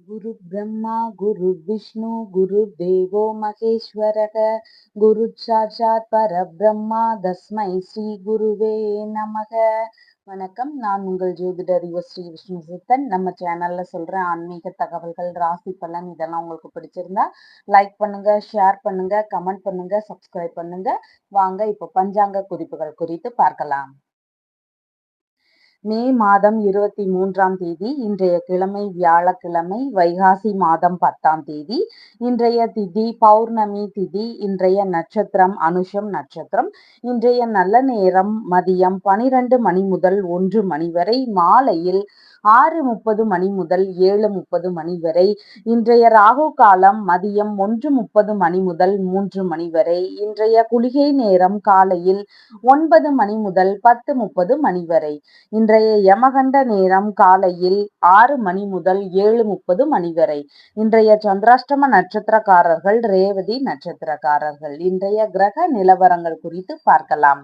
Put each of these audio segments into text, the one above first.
गुरु ब्रह्मा गुरु विष्णु गुरु देवो महेश्वरः गुरु साक्षात् பரபிரம்மா தஸ்மை ஸ்ரீ குருவே நமக. வணக்கம். நான் உங்கள் ஜோதிடர் ஸ்ரீ விஷ்ணு சித்தன். நம்ம சேனல்ல சொல்ற ஆன்மீக தகவல்கள், ராசி பலன் இதெல்லாம் உங்களுக்கு பிடிச்சிருந்தா லைக் பண்ணுங்க, ஷேர் பண்ணுங்க, கமெண்ட் பண்ணுங்க, சப்ஸ்கிரைப் பண்ணுங்க. வாங்க இப்போ பஞ்சாங்க குறிப்புகள் குறித்து பார்க்கலாம். மே மாதம் 23ஆம் தேதி, இன்றைய கிழமை வியாழக்கிழமை, வைகாசி மாதம் 10ஆம் தேதி. இன்றைய திதி பௌர்ணமி திதி. இன்றைய நட்சத்திரம் அனுஷம் நட்சத்திரம். இன்றைய நல்ல நேரம் மதியம் 12 மணி முதல் 1 மணி வரை, மாலையில் 6:30 மணி முதல் 7:30 மணி வரை. இன்றைய ராகு காலம் மதியம் 1:30 மணி முதல் 3 மணி வரை. இன்றைய குளிகை நேரம் காலையில் 9 மணி முதல் 10:30 மணி வரை. இன்றைய யமகண்ட நேரம் காலையில் 6 மணி முதல் 7:30 மணி வரை. இன்றைய சந்திராஷ்டம நட்சத்திரக்காரர்கள் ரேவதி நட்சத்திரக்காரர்கள். இன்றைய கிரக நிலவரங்கள் குறித்து பார்க்கலாம்.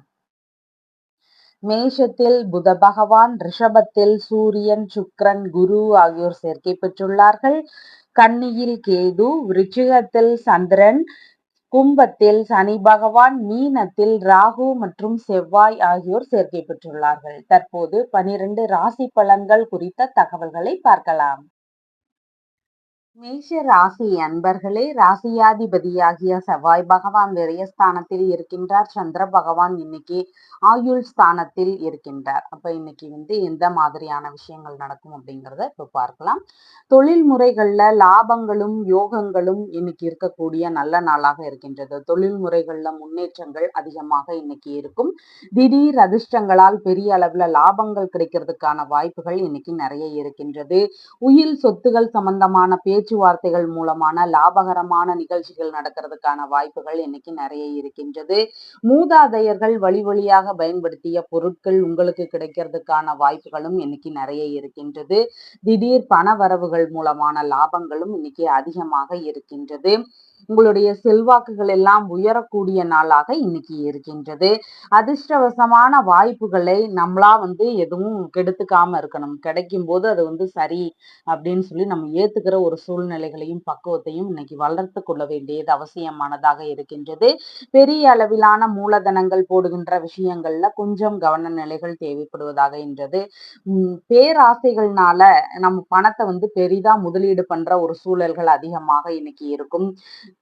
மேஷத்தில் புத பகவான், ரிஷபத்தில் சூரியன், சுக்கிரன், குரு ஆகியோர் சேர்க்கை பெற்றுள்ளார்கள். கன்னியில் கேது, விருச்சிகத்தில் சந்திரன், கும்பத்தில் சனி பகவான், மீனத்தில் ராகு மற்றும் செவ்வாய் ஆகியோர் சேர்க்கை பெற்றுள்ளார்கள். தற்போது 12 ராசி பலன்கள் குறித்த தகவல்களை பார்க்கலாம். மேஷ ராசி அன்பர்களே, ராசியாதிபதியாகிய செவ்வாய் பகவான் விரயஸ்தானத்தில் இருக்கின்றார். சந்திர பகவான் இன்னைக்கு ஆயுள் ஸ்தானத்தில் இருக்கின்றார். அப்ப இன்னைக்கு எந்த மாதிரியான விஷயங்கள் நடக்கும் அப்படிங்கிறத இப்ப பார்க்கலாம். தொழில் முறைகள்ல லாபங்களும் யோகங்களும் இன்னைக்கு இருக்கக்கூடிய நல்ல நாளாக இருக்கின்றது. தொழில் முறைகள்ல முன்னேற்றங்கள் அதிகமாக இன்னைக்கு இருக்கும். திடீர் அதிர்ஷ்டங்களால் பெரிய அளவுல லாபங்கள் கிடைக்கிறதுக்கான வாய்ப்புகள் இன்னைக்கு நிறைய இருக்கின்றது. உயில் சொத்துகள் சம்பந்தமான பேச்சுவார்த்தைகள் மூலமான லாபகரமான நிகழ்ச்சிகள் நடக்கிறதுக்கான வாய்ப்புகள் இன்னைக்கு நிறைய இருக்கின்றது. மூதாதையர்கள் வழி வழியாக பயன்படுத்திய பொருட்கள் உங்களுக்கு கிடைக்கிறதுக்கான வாய்ப்புகளும் இன்னைக்கு நிறைய இருக்கின்றது. திடீர் பண வரவுகள் மூலமான லாபங்களும் இன்னைக்கு அதிகமாக இருக்கின்றது. உங்களுடைய செல்வாக்குகள் எல்லாம் உயரக்கூடிய நாளாக இன்னைக்கு இருக்கின்றது. அதிர்ஷ்டவசமான வாய்ப்புகளை நம்மளா எதுவும் கெடுத்துக்காம இருக்கணும். கிடைக்கும் போது அது சரி அப்படின்னு சொல்லி நம்ம ஏத்துக்கிற ஒரு சூழ்நிலைகளையும் பக்குவத்தையும் இன்னைக்கு வளர்த்து கொள்ள வேண்டியது அவசியமானதாக இருக்கின்றது. பெரிய அளவிலான மூலதனங்கள் போடுகின்ற விஷயங்கள்ல கொஞ்சம் கவன நிலைகள் தேவைப்படுவதாக இருந்தது. பேராசைகள்னால நம்ம பணத்தை பெரிதா முதலீடு பண்ற ஒரு சூழல்கள் அதிகமாக இன்னைக்கு இருக்கும்.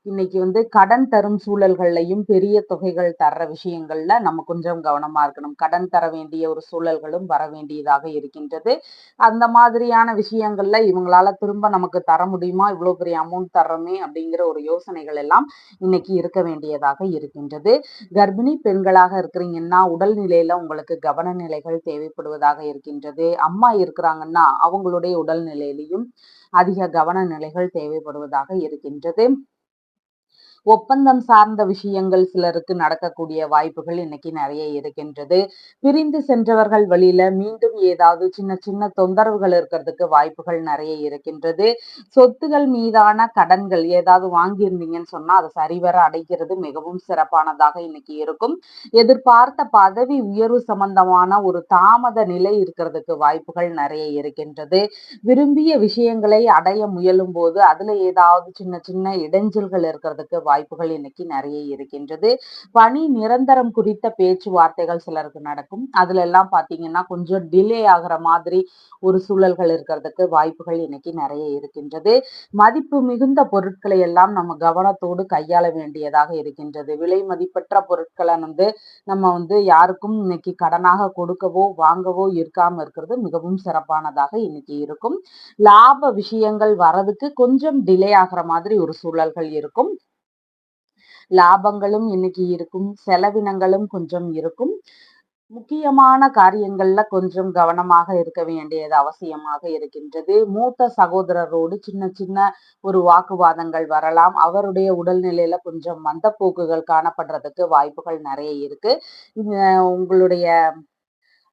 இன்னைக்கு கடன் தரும் சூழல்கள்லையும் பெரிய தொகைகள் தர்ற விஷயங்கள்ல நம்ம கொஞ்சம் கவனமா இருக்கணும். கடன் தர வேண்டிய ஒரு சூழல்களும் வர வேண்டியதாக இருக்கின்றது. அந்த மாதிரியான விஷயங்கள்ல இவங்களால திரும்ப நமக்கு தர முடியுமா, இவ்வளவு பெரிய அமௌண்ட் தர்றோமே அப்படிங்கிற ஒரு யோசனைகள் எல்லாம் இன்னைக்கு இருக்க வேண்டியதாக இருக்கின்றது. கர்ப்பிணி பெண்களாக இருக்கிறீங்கன்னா உடல்நிலையில உங்களுக்கு கவன நிலைகள் தேவைப்படுவதாக இருக்கின்றது. அம்மா இருக்கிறாங்கன்னா அவங்களுடைய உடல்நிலையிலையும் அதிக கவன நிலைகள் தேவைப்படுவதாக இருக்கின்றது. ஒப்பந்தம் சார்ந்த விஷயங்கள் சிலருக்கு நடக்கக்கூடிய வாய்ப்புகள் இன்னைக்கு நிறைய இருக்கின்றது. பிரிந்து சென்றவர்கள் வழியில மீண்டும் ஏதாவது சின்ன சின்ன தொந்தரவுகள் இருக்கிறதுக்கு வாய்ப்புகள் நிறைய இருக்கின்றது. சொத்துகள் மீதான கடன்கள் ஏதாவது வாங்கியிருந்தீங்கன்னு சொன்னா அதை சரிவர அடைக்கிறது மிகவும் சிறப்பானதாக இன்னைக்கு இருக்கும். எதிர்பார்த்த பதவி உயர்வு சம்பந்தமான ஒரு தாமத நிலை இருக்கிறதுக்கு வாய்ப்புகள் நிறைய இருக்கின்றது. விரும்பிய விஷயங்களை அடைய முயலும் போது அதுல ஏதாவது சின்ன சின்ன இடைஞ்சல்கள் இருக்கிறதுக்கு வாய்ப்புகள் இன்னைக்கு நிறைய இருக்கின்றது. பணி நிரந்தரம் குறித்த பேச்சுவார்த்தைகள் சிலருக்கு நடக்கும். அதுல எல்லாம் பாத்தீங்கன்னா கொஞ்சம் டிலே ஆகிற மாதிரி ஒரு சூழல்கள் இருக்கிறதுக்கு வாய்ப்புகள் இன்னைக்கு நிறைய இருக்கின்றது. மதிப்பு மிகுந்த பொருட்களை எல்லாம் நம்ம கவனத்தோடு கையாள வேண்டியதாக இருக்கின்றது. விலை மதிப்பற்ற பொருட்களை நம்ம யாருக்கும் இன்னைக்கு கடனாக கொடுக்கவோ வாங்கவோ இருக்காம இருக்கிறது மிகவும் சிறப்பானதாக இன்னைக்கு இருக்கும். லாப விஷயங்கள் வரதுக்கு கொஞ்சம் டிலே ஆகிற மாதிரி ஒரு சூழல்கள் இருக்கும். லாபங்களும் இன்னைக்கு இருக்கும், செலவினங்களும் கொஞ்சம் இருக்கும். முக்கியமான காரியங்கள்ல கொஞ்சம் கவனமாக இருக்க வேண்டியது அவசியமாக இருக்கின்றது. மூத்த சகோதரரோடு சின்ன சின்ன ஒரு வாக்குவாதங்கள் வரலாம். அவருடைய உடல்நிலையில கொஞ்சம் மந்தப்போக்குகள் காணப்படுறதுக்கு வாய்ப்புகள் நிறைய இருக்கு. உங்களுடைய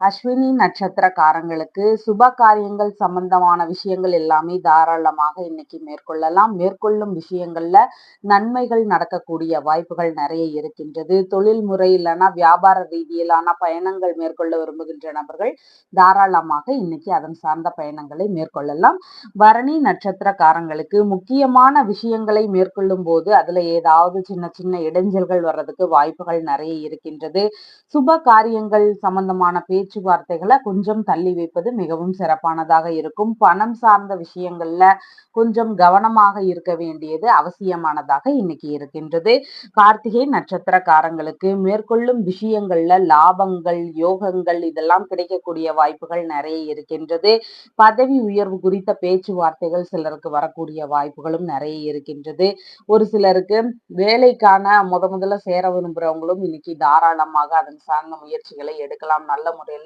அஸ்வினி நட்சத்திரக்காரங்களுக்கு சுப காரியங்கள் சம்பந்தமான விஷயங்கள் எல்லாமே தாராளமாக இன்னைக்கு மேற்கொள்ளலாம். மேற்கொள்ளும் விஷயங்கள்ல நன்மைகள் நடக்கக்கூடிய வாய்ப்புகள் நிறைய இருக்கின்றது. தொழில் முறை இல்லைன்னா வியாபார ரீதியிலான பயணங்கள் மேற்கொள்ள விரும்புகின்ற நபர்கள் தாராளமாக இன்னைக்கு அதன் சார்ந்த பயணங்களை மேற்கொள்ளலாம். பரணி நட்சத்திரக்காரங்களுக்கு முக்கியமான விஷயங்களை மேற்கொள்ளும் போது அதுல ஏதாவது சின்ன சின்ன இடைஞ்சல்கள் வர்றதுக்கு வாய்ப்புகள் நிறைய இருக்கின்றது. சுப காரியங்கள் சம்பந்தமான பேச்சுவார்த்தைகளை கொஞ்சம் தள்ளி வைப்பது மிகவும் சிறப்பானதாக இருக்கும். பணம் சார்ந்த விஷயங்கள்ல கொஞ்சம் கவனமாக இருக்க வேண்டியது அவசியமானதாக இன்னைக்கு இருக்கின்றது. கார்த்திகை நட்சத்திரக்காரங்களுக்கு மேற்கொள்ளும் விஷயங்கள்ல லாபங்கள், யோகங்கள் இதெல்லாம் கிடைக்கக்கூடிய வாய்ப்புகள் நிறைய இருக்கின்றது. பதவி உயர்வு குறித்த பேச்சுவார்த்தைகள் சிலருக்கு வரக்கூடிய வாய்ப்புகளும் நிறைய இருக்கின்றது. ஒரு சிலருக்கு வேலைக்கான முதல்ல சேர விரும்புறவங்களும் இன்னைக்கு தாராளமாக அதன் சார்ந்த முயற்சிகளை எடுக்கலாம். நல்ல முறையில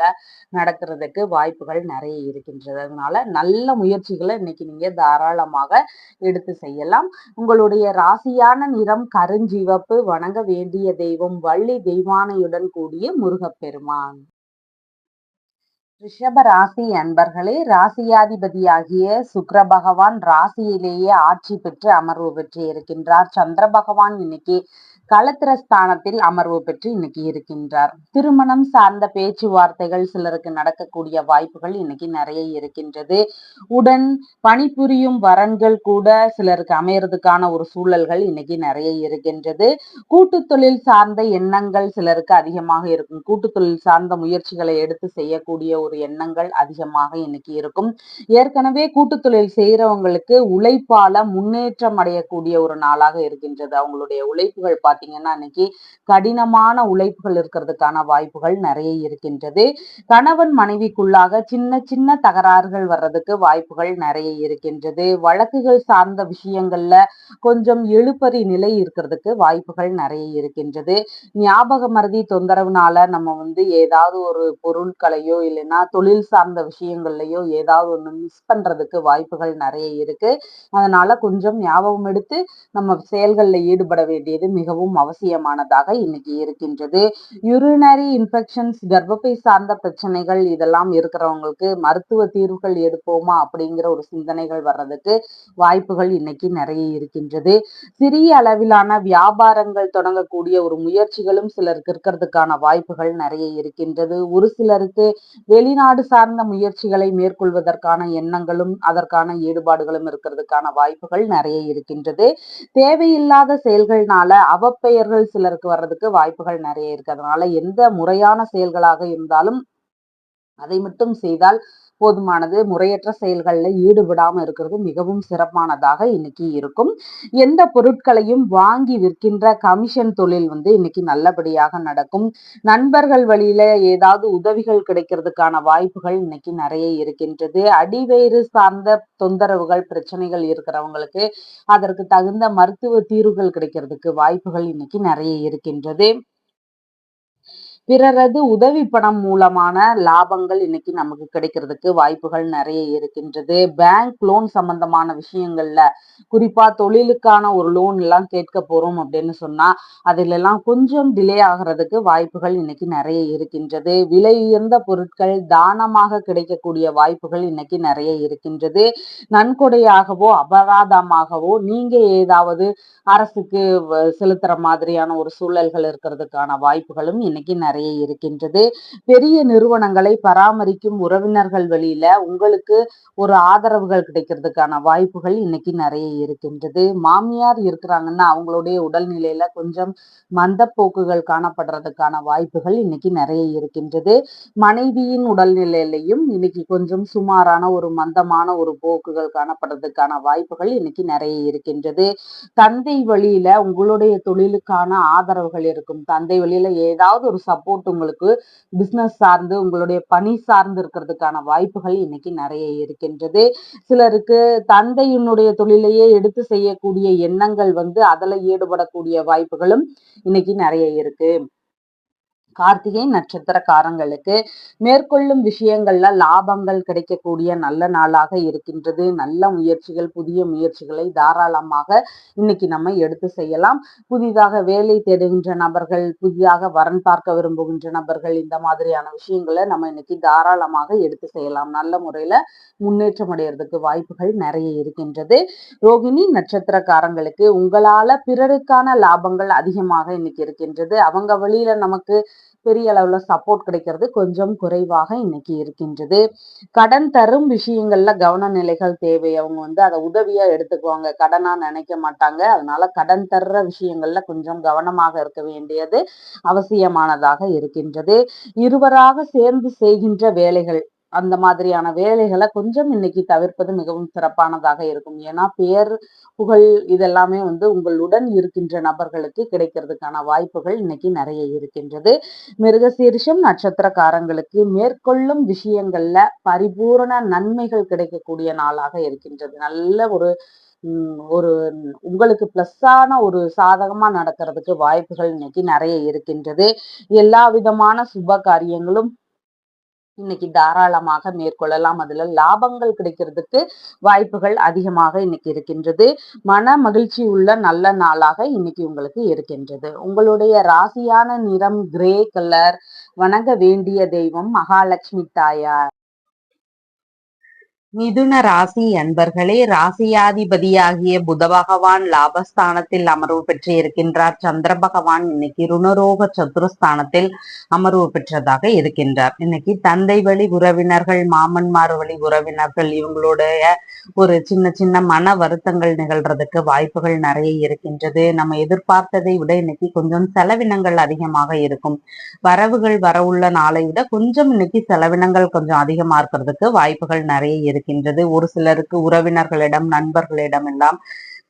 நடக்கிறதுக்கு வாய்ப்புகள் நிறைய இருக்கின்றது. அதனால நல்ல முயற்சிகளை இன்னைக்கு நீங்க தாராளமாக எடுத்து செய்யலாம். உங்களுடைய ராசியான நிறம் கருஞ்சிவப்பு. வணங்க வேண்டிய தெய்வம் வள்ளி தெய்வானையுடன் கூடிய முருகப்பெருமான். ரிஷப ராசி அன்பர்களே, ராசியாதிபதியாகிய சுக்கிர பகவான் ராசியிலேயே ஆட்சி பெற்று அமர்வு பெற்று இருக்கின்றார். சந்திர பகவான் இன்னைக்கு களத்திர ஸ்தானத்தில் அமர்வு பெற்று இன்னைக்கு இருக்கின்றார். திருமணம் சார்ந்த பேச்சுவார்த்தைகள் சிலருக்கு நடக்கக்கூடிய வாய்ப்புகள் இன்னைக்கு நிறைய இருக்கின்றது. உடன் பணிபுரியும் வரன்கள் கூட சிலருக்கு அமையறதுக்கான ஒரு சூழல்கள் இன்னைக்கு நிறைய இருக்கின்றது. கூட்டு தொழில் சார்ந்த எண்ணங்கள் சிலருக்கு அதிகமாக இருக்கும். கூட்டு தொழில் சார்ந்த முயற்சிகளை எடுத்து செய்யக்கூடிய ஒரு எண்ணங்கள் அதிகமாக இன்னைக்கு இருக்கும். ஏற்கனவே கூட்டு தொழில் செய்யறவங்களுக்கு உழைப்பால முன்னேற்றம் அடையக்கூடிய ஒரு நாளாக இருக்கின்றது. அவங்களுடைய உழைப்புகள் பாத்தீங்கன்னா இன்னைக்கு கடினமான உழைப்புகள் இருக்கிறதுக்கான வாய்ப்புகள் நிறைய இருக்கின்றது. கணவன் மனைவிக்குள்ளாக சின்ன சின்ன தகராறுகள் வர்றதுக்கு வாய்ப்புகள் நிறைய இருக்கின்றது. வழக்குகள் சார்ந்த விஷயங்கள்ல கொஞ்சம் எழுப்பறி நிலை இருக்கிறதுக்கு வாய்ப்புகள் நிறைய இருக்கின்றது. ஞாபக மறதி தொந்தரவுனால நம்ம ஏதாவது ஒரு பொருட்களையோ இல்லைன்னா தொழில் சார்ந்த விஷயங்கள்லயோ ஏதாவது ஒண்ணு மிஸ் பண்றதுக்கு வாய்ப்புகள் நிறைய இருக்கு. அதனால கொஞ்சம் ஞாபகம் எடுத்து நம்ம செயல்கள்ல ஈடுபட வேண்டியது மிகவும் அவசியமானதாக இன்னைக்கு இருக்கின்றது. யூரினரி இன்ஃபெக்ஷன்ஸ், கர்ப்பப்பை சார்ந்த பிரச்சனைகள் இதெல்லாம் இருக்கிறவங்களுக்கு மருத்துவ தீர்வுகள் எடுப்போமா அப்படிங்கிற ஒரு சிந்தனைகள் வர்றதுக்கு வாய்ப்புகள் இன்னைக்கு நிறைய இருக்கின்றது. சிறிய அளவிலான வியாபாரங்கள் தொடங்கக்கூடிய ஒரு முயற்சிகளும் சிலருக்கு இருக்கிறதுக்கான வாய்ப்புகள் நிறைய இருக்கின்றது. ஒரு சிலருக்கு வெளிநாடு சார்ந்த முயற்சிகளை மேற்கொள்வதற்கான எண்ணங்களும் அதற்கான ஈடுபாடுகளும் இருக்கிறதுக்கான வாய்ப்புகள் நிறைய இருக்கின்றது. தேவையில்லாத செயல்கள்னால அவப்பெயர்கள் சிலருக்கு வர்றதுக்கு வாய்ப்புகள் நிறைய இருக்கு. அதனால எந்த முறையான செயல்களாக இருந்தாலும் அதை மட்டும் செய்தால் போதுமானது. முறையற்ற செயல்கள்ல ஈடுபடாம இருக்கிறது மிகவும் சிறப்பானதாக இன்னைக்கு இருக்கும். எந்த பொருட்களையும் வாங்கி விற்கின்ற கமிஷன் தொழில் இன்னைக்கு நல்லபடியாக நடக்கும். நண்பர்கள் வழியில ஏதாவது உதவிகள் கிடைக்கிறதுக்கான வாய்ப்புகள் இன்னைக்கு நிறைய இருக்கின்றது. அடிவயிறு சார்ந்த தொந்தரவுகள், பிரச்சனைகள் இருக்கிறவங்களுக்கு அதற்கு தகுந்த மருத்துவ தீர்வுகள் கிடைக்கிறதுக்கு வாய்ப்புகள் இன்னைக்கு நிறைய இருக்கின்றது. பிறரது உதவி பணம் மூலமான லாபங்கள் இன்னைக்கு நமக்கு கிடைக்கிறதுக்கு வாய்ப்புகள் நிறைய இருக்கின்றது. பேங்க் லோன் சம்பந்தமான விஷயங்கள்ல குறிப்பா தொழிலுக்கான ஒரு லோன் எல்லாம் கேட்க போறோம் அப்படின்னு சொன்னா அதுல எல்லாம் கொஞ்சம் டிலே ஆகிறதுக்கு வாய்ப்புகள் இன்னைக்கு நிறைய இருக்கின்றது. விலை உயர்ந்த பொருட்கள் தானமாக கிடைக்கக்கூடிய வாய்ப்புகள் இன்னைக்கு நிறைய இருக்கின்றது. நன்கொடையாகவோ அபராதமாகவோ நீங்க ஏதாவது அரசுக்கு செலுத்துற மாதிரியான ஒரு சூழல்கள் இருக்கிறதுக்கான வாய்ப்புகளும் இன்னைக்கு நிறைய இருக்கின்றது. பெரிய நிறுவனங்களை பராமரிக்கும் உறவினர்கள் வழியில உங்களுக்கு ஒரு ஆதரவுகள் கிடைக்கிறதுக்கான வாய்ப்புகள் இன்னைக்கு நிறைய இருக்கின்றது. மாமியார் இருக்கிறாங்கன்னா அவங்களுடைய உடல்நிலையில கொஞ்சம் மந்தப்போக்குகள் காணப்படுறதுக்கான வாய்ப்புகள் இன்னைக்கு நிறைய இருக்கின்றது. மனைவியின் உடல்நிலையிலையும் இன்னைக்கு கொஞ்சம் சுமாரான ஒரு மந்தமான ஒரு போக்குகள் காணப்படுறதுக்கான வாய்ப்புகள் இன்னைக்கு நிறைய இருக்கின்றது. தந்தை வழியில உங்களுடைய தொழிலுக்கான ஆதரவுகள் இருக்கும். தந்தை வழியில ஏதாவது ஒரு சப்போர்ட் உங்களுக்கு பிசினஸ் சார்ந்து உங்களுடைய பணி சார்ந்து இருக்கிறதுக்கான வாய்ப்புகள் இன்னைக்கு நிறைய இருக்கின்றது. சிலருக்கு தந்தையினுடைய தொழிலையே எடுத்து செய்யக்கூடிய எண்ணங்கள் அதுல ஈடுபடக்கூடிய வாய்ப்புகளும் இன்னைக்கு நிறைய இருக்கு. கார்த்திகை நட்சத்திரக்காரங்களுக்கு மேற்கொள்ளும் விஷயங்கள்ல லாபங்கள் கிடைக்கக்கூடிய நல்ல நாளாக இருக்கின்றது. நல்ல முயற்சிகள், புதிய முயற்சிகளை தாராளமாக இன்னைக்கு நம்ம எடுத்து செய்யலாம். புதிதாக வேலை தேடுகின்ற நபர்கள், புதிதாக வரன் பார்க்க விரும்புகின்ற நபர்கள், இந்த மாதிரியான விஷயங்களை நம்ம இன்னைக்கு தாராளமாக எடுத்து செய்யலாம். நல்ல முறையில முன்னேற்றம் அடைகிறதுக்கு வாய்ப்புகள் நிறைய இருக்கின்றது. ரோகிணி நட்சத்திரக்காரங்களுக்கு உங்களால பிறருக்கான லாபங்கள் அதிகமாக இன்னைக்கு இருக்கின்றது. அவங்க வழியில நமக்கு பெரிய அளவுல சப்போர்ட் கிடைக்கிறது கொஞ்சம் குறைவாக இன்னைக்கு இருக்கின்றது. கடன் தரும் விஷயங்கள்ல கவன நிலைகள் தேவை. அவங்க அதை உதவியா எடுத்துக்குவாங்க, கடனா நினைக்க மாட்டாங்க. அதனால கடன் தர்ற விஷயங்கள்ல கொஞ்சம் கவனமாக இருக்க வேண்டியது அவசியமானதாக இருக்கின்றது. இருவராக சேர்ந்து செய்கின்ற வேலைகள், அந்த மாதிரியான வேலைகளை கொஞ்சம் இன்னைக்கு தவிர்ப்பது மிகவும் சிறப்பானதாக இருக்கும். ஏன்னா பேர் புகழ் இதெல்லாமே உங்களுடன் இருக்கின்ற நபர்களுக்கு கிடைக்கிறதுக்கான வாய்ப்புகள் இன்னைக்கு நிறைய இருக்கின்றது. மிருகசீரிஷம் நட்சத்திரக்காரங்களுக்கு மேற்கொள்ளும் விஷயங்கள்ல பரிபூரண நன்மைகள் கிடைக்கக்கூடிய நாளாக இருக்கின்றது. நல்ல ஒரு உங்களுக்கு பிளஸ்ஸான ஒரு சாதகமா நடக்கிறதுக்கு வாய்ப்புகள் இன்னைக்கு நிறைய இருக்கின்றது. எல்லா விதமான சுப காரியங்களும் இன்னைக்கு தாராளமாக மேற்கொள்ளலாம். அதுல லாபங்கள் கிடைக்கிறதுக்கு வாய்ப்புகள் அதிகமாக இன்னைக்கு இருக்கின்றது. மன மகிழ்ச்சி உள்ள நல்ல நாளாக இன்னைக்கு உங்களுக்கு இருக்கின்றது. உங்களுடைய ராசியான நிறம் கிரே கலர். வணங்க வேண்டிய தெய்வம் மகாலட்சுமி தாயார். மிதுன ராசி அன்பர்களே, ராசியாதிபதியாகிய புத பகவான் லாபஸ்தானத்தில் அமர்வு பெற்று இருக்கின்றார். சந்திர பகவான் இன்னைக்கு ருணரோக சத்துருஸ்தானத்தில் அமர்வு பெற்றதாக இருக்கின்றார். இன்னைக்கு தந்தை வழி உறவினர்கள், மாமன்மார் வழி உறவினர்கள், இவங்களுடைய ஒரு சின்ன சின்ன மன வருத்தங்கள் நிகழ்றதுக்கு வாய்ப்புகள் நிறைய இருக்கின்றது. நம்ம எதிர்பார்த்ததை விட இன்னைக்கு கொஞ்சம் செலவினங்கள் அதிகமாக இருக்கும். வரவுகள் வரவுள்ள நாளை விட கொஞ்சம் இன்னைக்கு செலவினங்கள் கொஞ்சம் அதிகமா இருக்கிறதுக்கு வாய்ப்புகள் நிறைய இருக்கின்றது. ஒரு சிலருக்கு உறவினர்களிடம், நண்பர்களிடம் எல்லாம்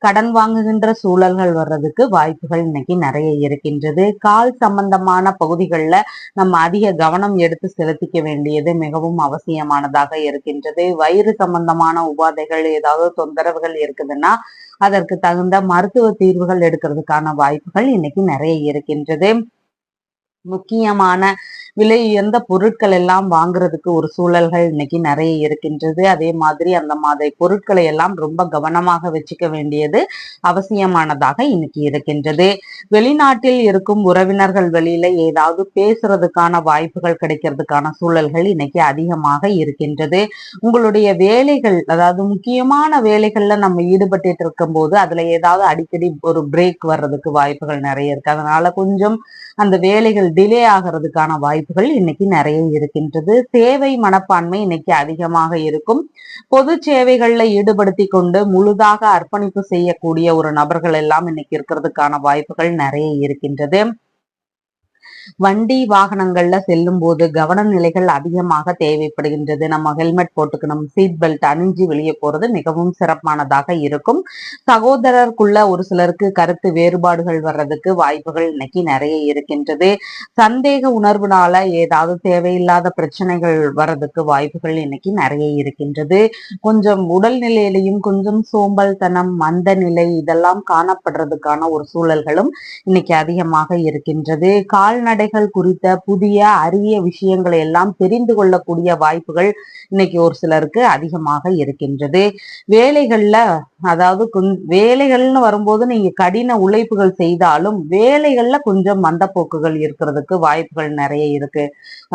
கடன் வாங்குகின்ற சூழல்கள் வர்றதுக்கு வாய்ப்புகள் இன்னைக்கு நிறைய இருக்கின்றது. கால் சம்பந்தமான பகுதிகளில் நம்ம அதிக கவனம் எடுத்து செலுத்திக்க வேண்டியது மிகவும் அவசியமானதாக இருக்கின்றது. வயிறு சம்பந்தமான உபாதைகள், ஏதாவது தொந்தரவுகள் இருக்குதுன்னா அதற்கு தகுந்த மருத்துவ தீர்வுகள் எடுக்கிறதுக்கான வாய்ப்புகள் இன்னைக்கு நிறைய இருக்கின்றது. முக்கியமான விலை உயர்ந்த பொருட்கள் எல்லாம் வாங்குறதுக்கு ஒரு சூழல்கள் இன்னைக்கு நிறைய இருக்கின்றது. அதே மாதிரி அந்த மாதிரி பொருட்களை எல்லாம் ரொம்ப கவனமாக வச்சுக்க வேண்டியது அவசியமானதாக இன்னைக்கு இருக்கின்றது. வெளிநாட்டில் இருக்கும் உறவினர்கள் வெளியில ஏதாவது பேசுறதுக்கான வாய்ப்புகள் கிடைக்கிறதுக்கான சூழல்கள் இன்னைக்கு அதிகமாக இருக்கின்றது. உங்களுடைய வேலைகள், அதாவது முக்கியமான வேலைகள்ல நம்ம ஈடுபட்டு இருக்கும் போது அதுல ஏதாவது அடிக்கடி ஒரு பிரேக் வர்றதுக்கு வாய்ப்புகள் நிறைய இருக்கு. அதனால கொஞ்சம் அந்த வேலைகள் டிலே ஆகிறதுக்கான வாய்ப்புகள் இன்னைக்கு நிறைய இருக்கின்றது. சேவை மனப்பான்மை இன்னைக்கு அதிகமாக இருக்கும். பொது சேவைகள்ல ஈடுபடுத்தி கொண்டு முழுதாக அர்ப்பணிப்பு செய்யக்கூடிய ஒரு நபர்கள் எல்லாம் இன்னைக்கு இருக்கிறதுக்கான வாய்ப்புகள் நிறைய இருக்கின்றது. வண்டி வாகனங்கள்ல செல்லும் போது கவன நிலைகள் அதிகமாக தேவைப்படுகின்றது. நம்ம ஹெல்மெட் போட்டுக்கணும், சீட் பெல்ட் அணிஞ்சு வெளியே போறது மிகவும் சிறப்பானதாக இருக்கும். சகோதரருக்குள்ள ஒரு சிலருக்கு கருத்து வேறுபாடுகள் வர்றதுக்கு வாய்ப்புகள் இன்னைக்கு நிறைய இருக்கின்றது. சந்தேக உணர்வுனால ஏதாவது தேவையில்லாத பிரச்சனைகள் வர்றதுக்கு வாய்ப்புகள் இன்னைக்கு நிறைய இருக்கின்றது. கொஞ்சம் உடல்நிலையிலையும் கொஞ்சம் சோம்பல் தனம், மந்த நிலை இதெல்லாம் காணப்படுறதுக்கான ஒரு சூழல்களும் இன்னைக்கு அதிகமாக இருக்கின்றது. கால்நடைகள் குறித்த புதிய அரிய விஷயங்களை எல்லாம் தெரிந்து கொள்ளக்கூடிய வாய்ப்புகள் இன்னைக்கு ஒரு சிலருக்கு அதிகமாக இருக்கின்றது. வேலைகள்ல, அதாவது வேலைகள்னு வரும்போது நீங்க கடின உழைப்புகள் செய்தாலும் வேலைகள்ல கொஞ்சம் மந்தப்போக்குகள் இருக்கிறதுக்கு வாய்ப்புகள் நிறைய இருக்கு.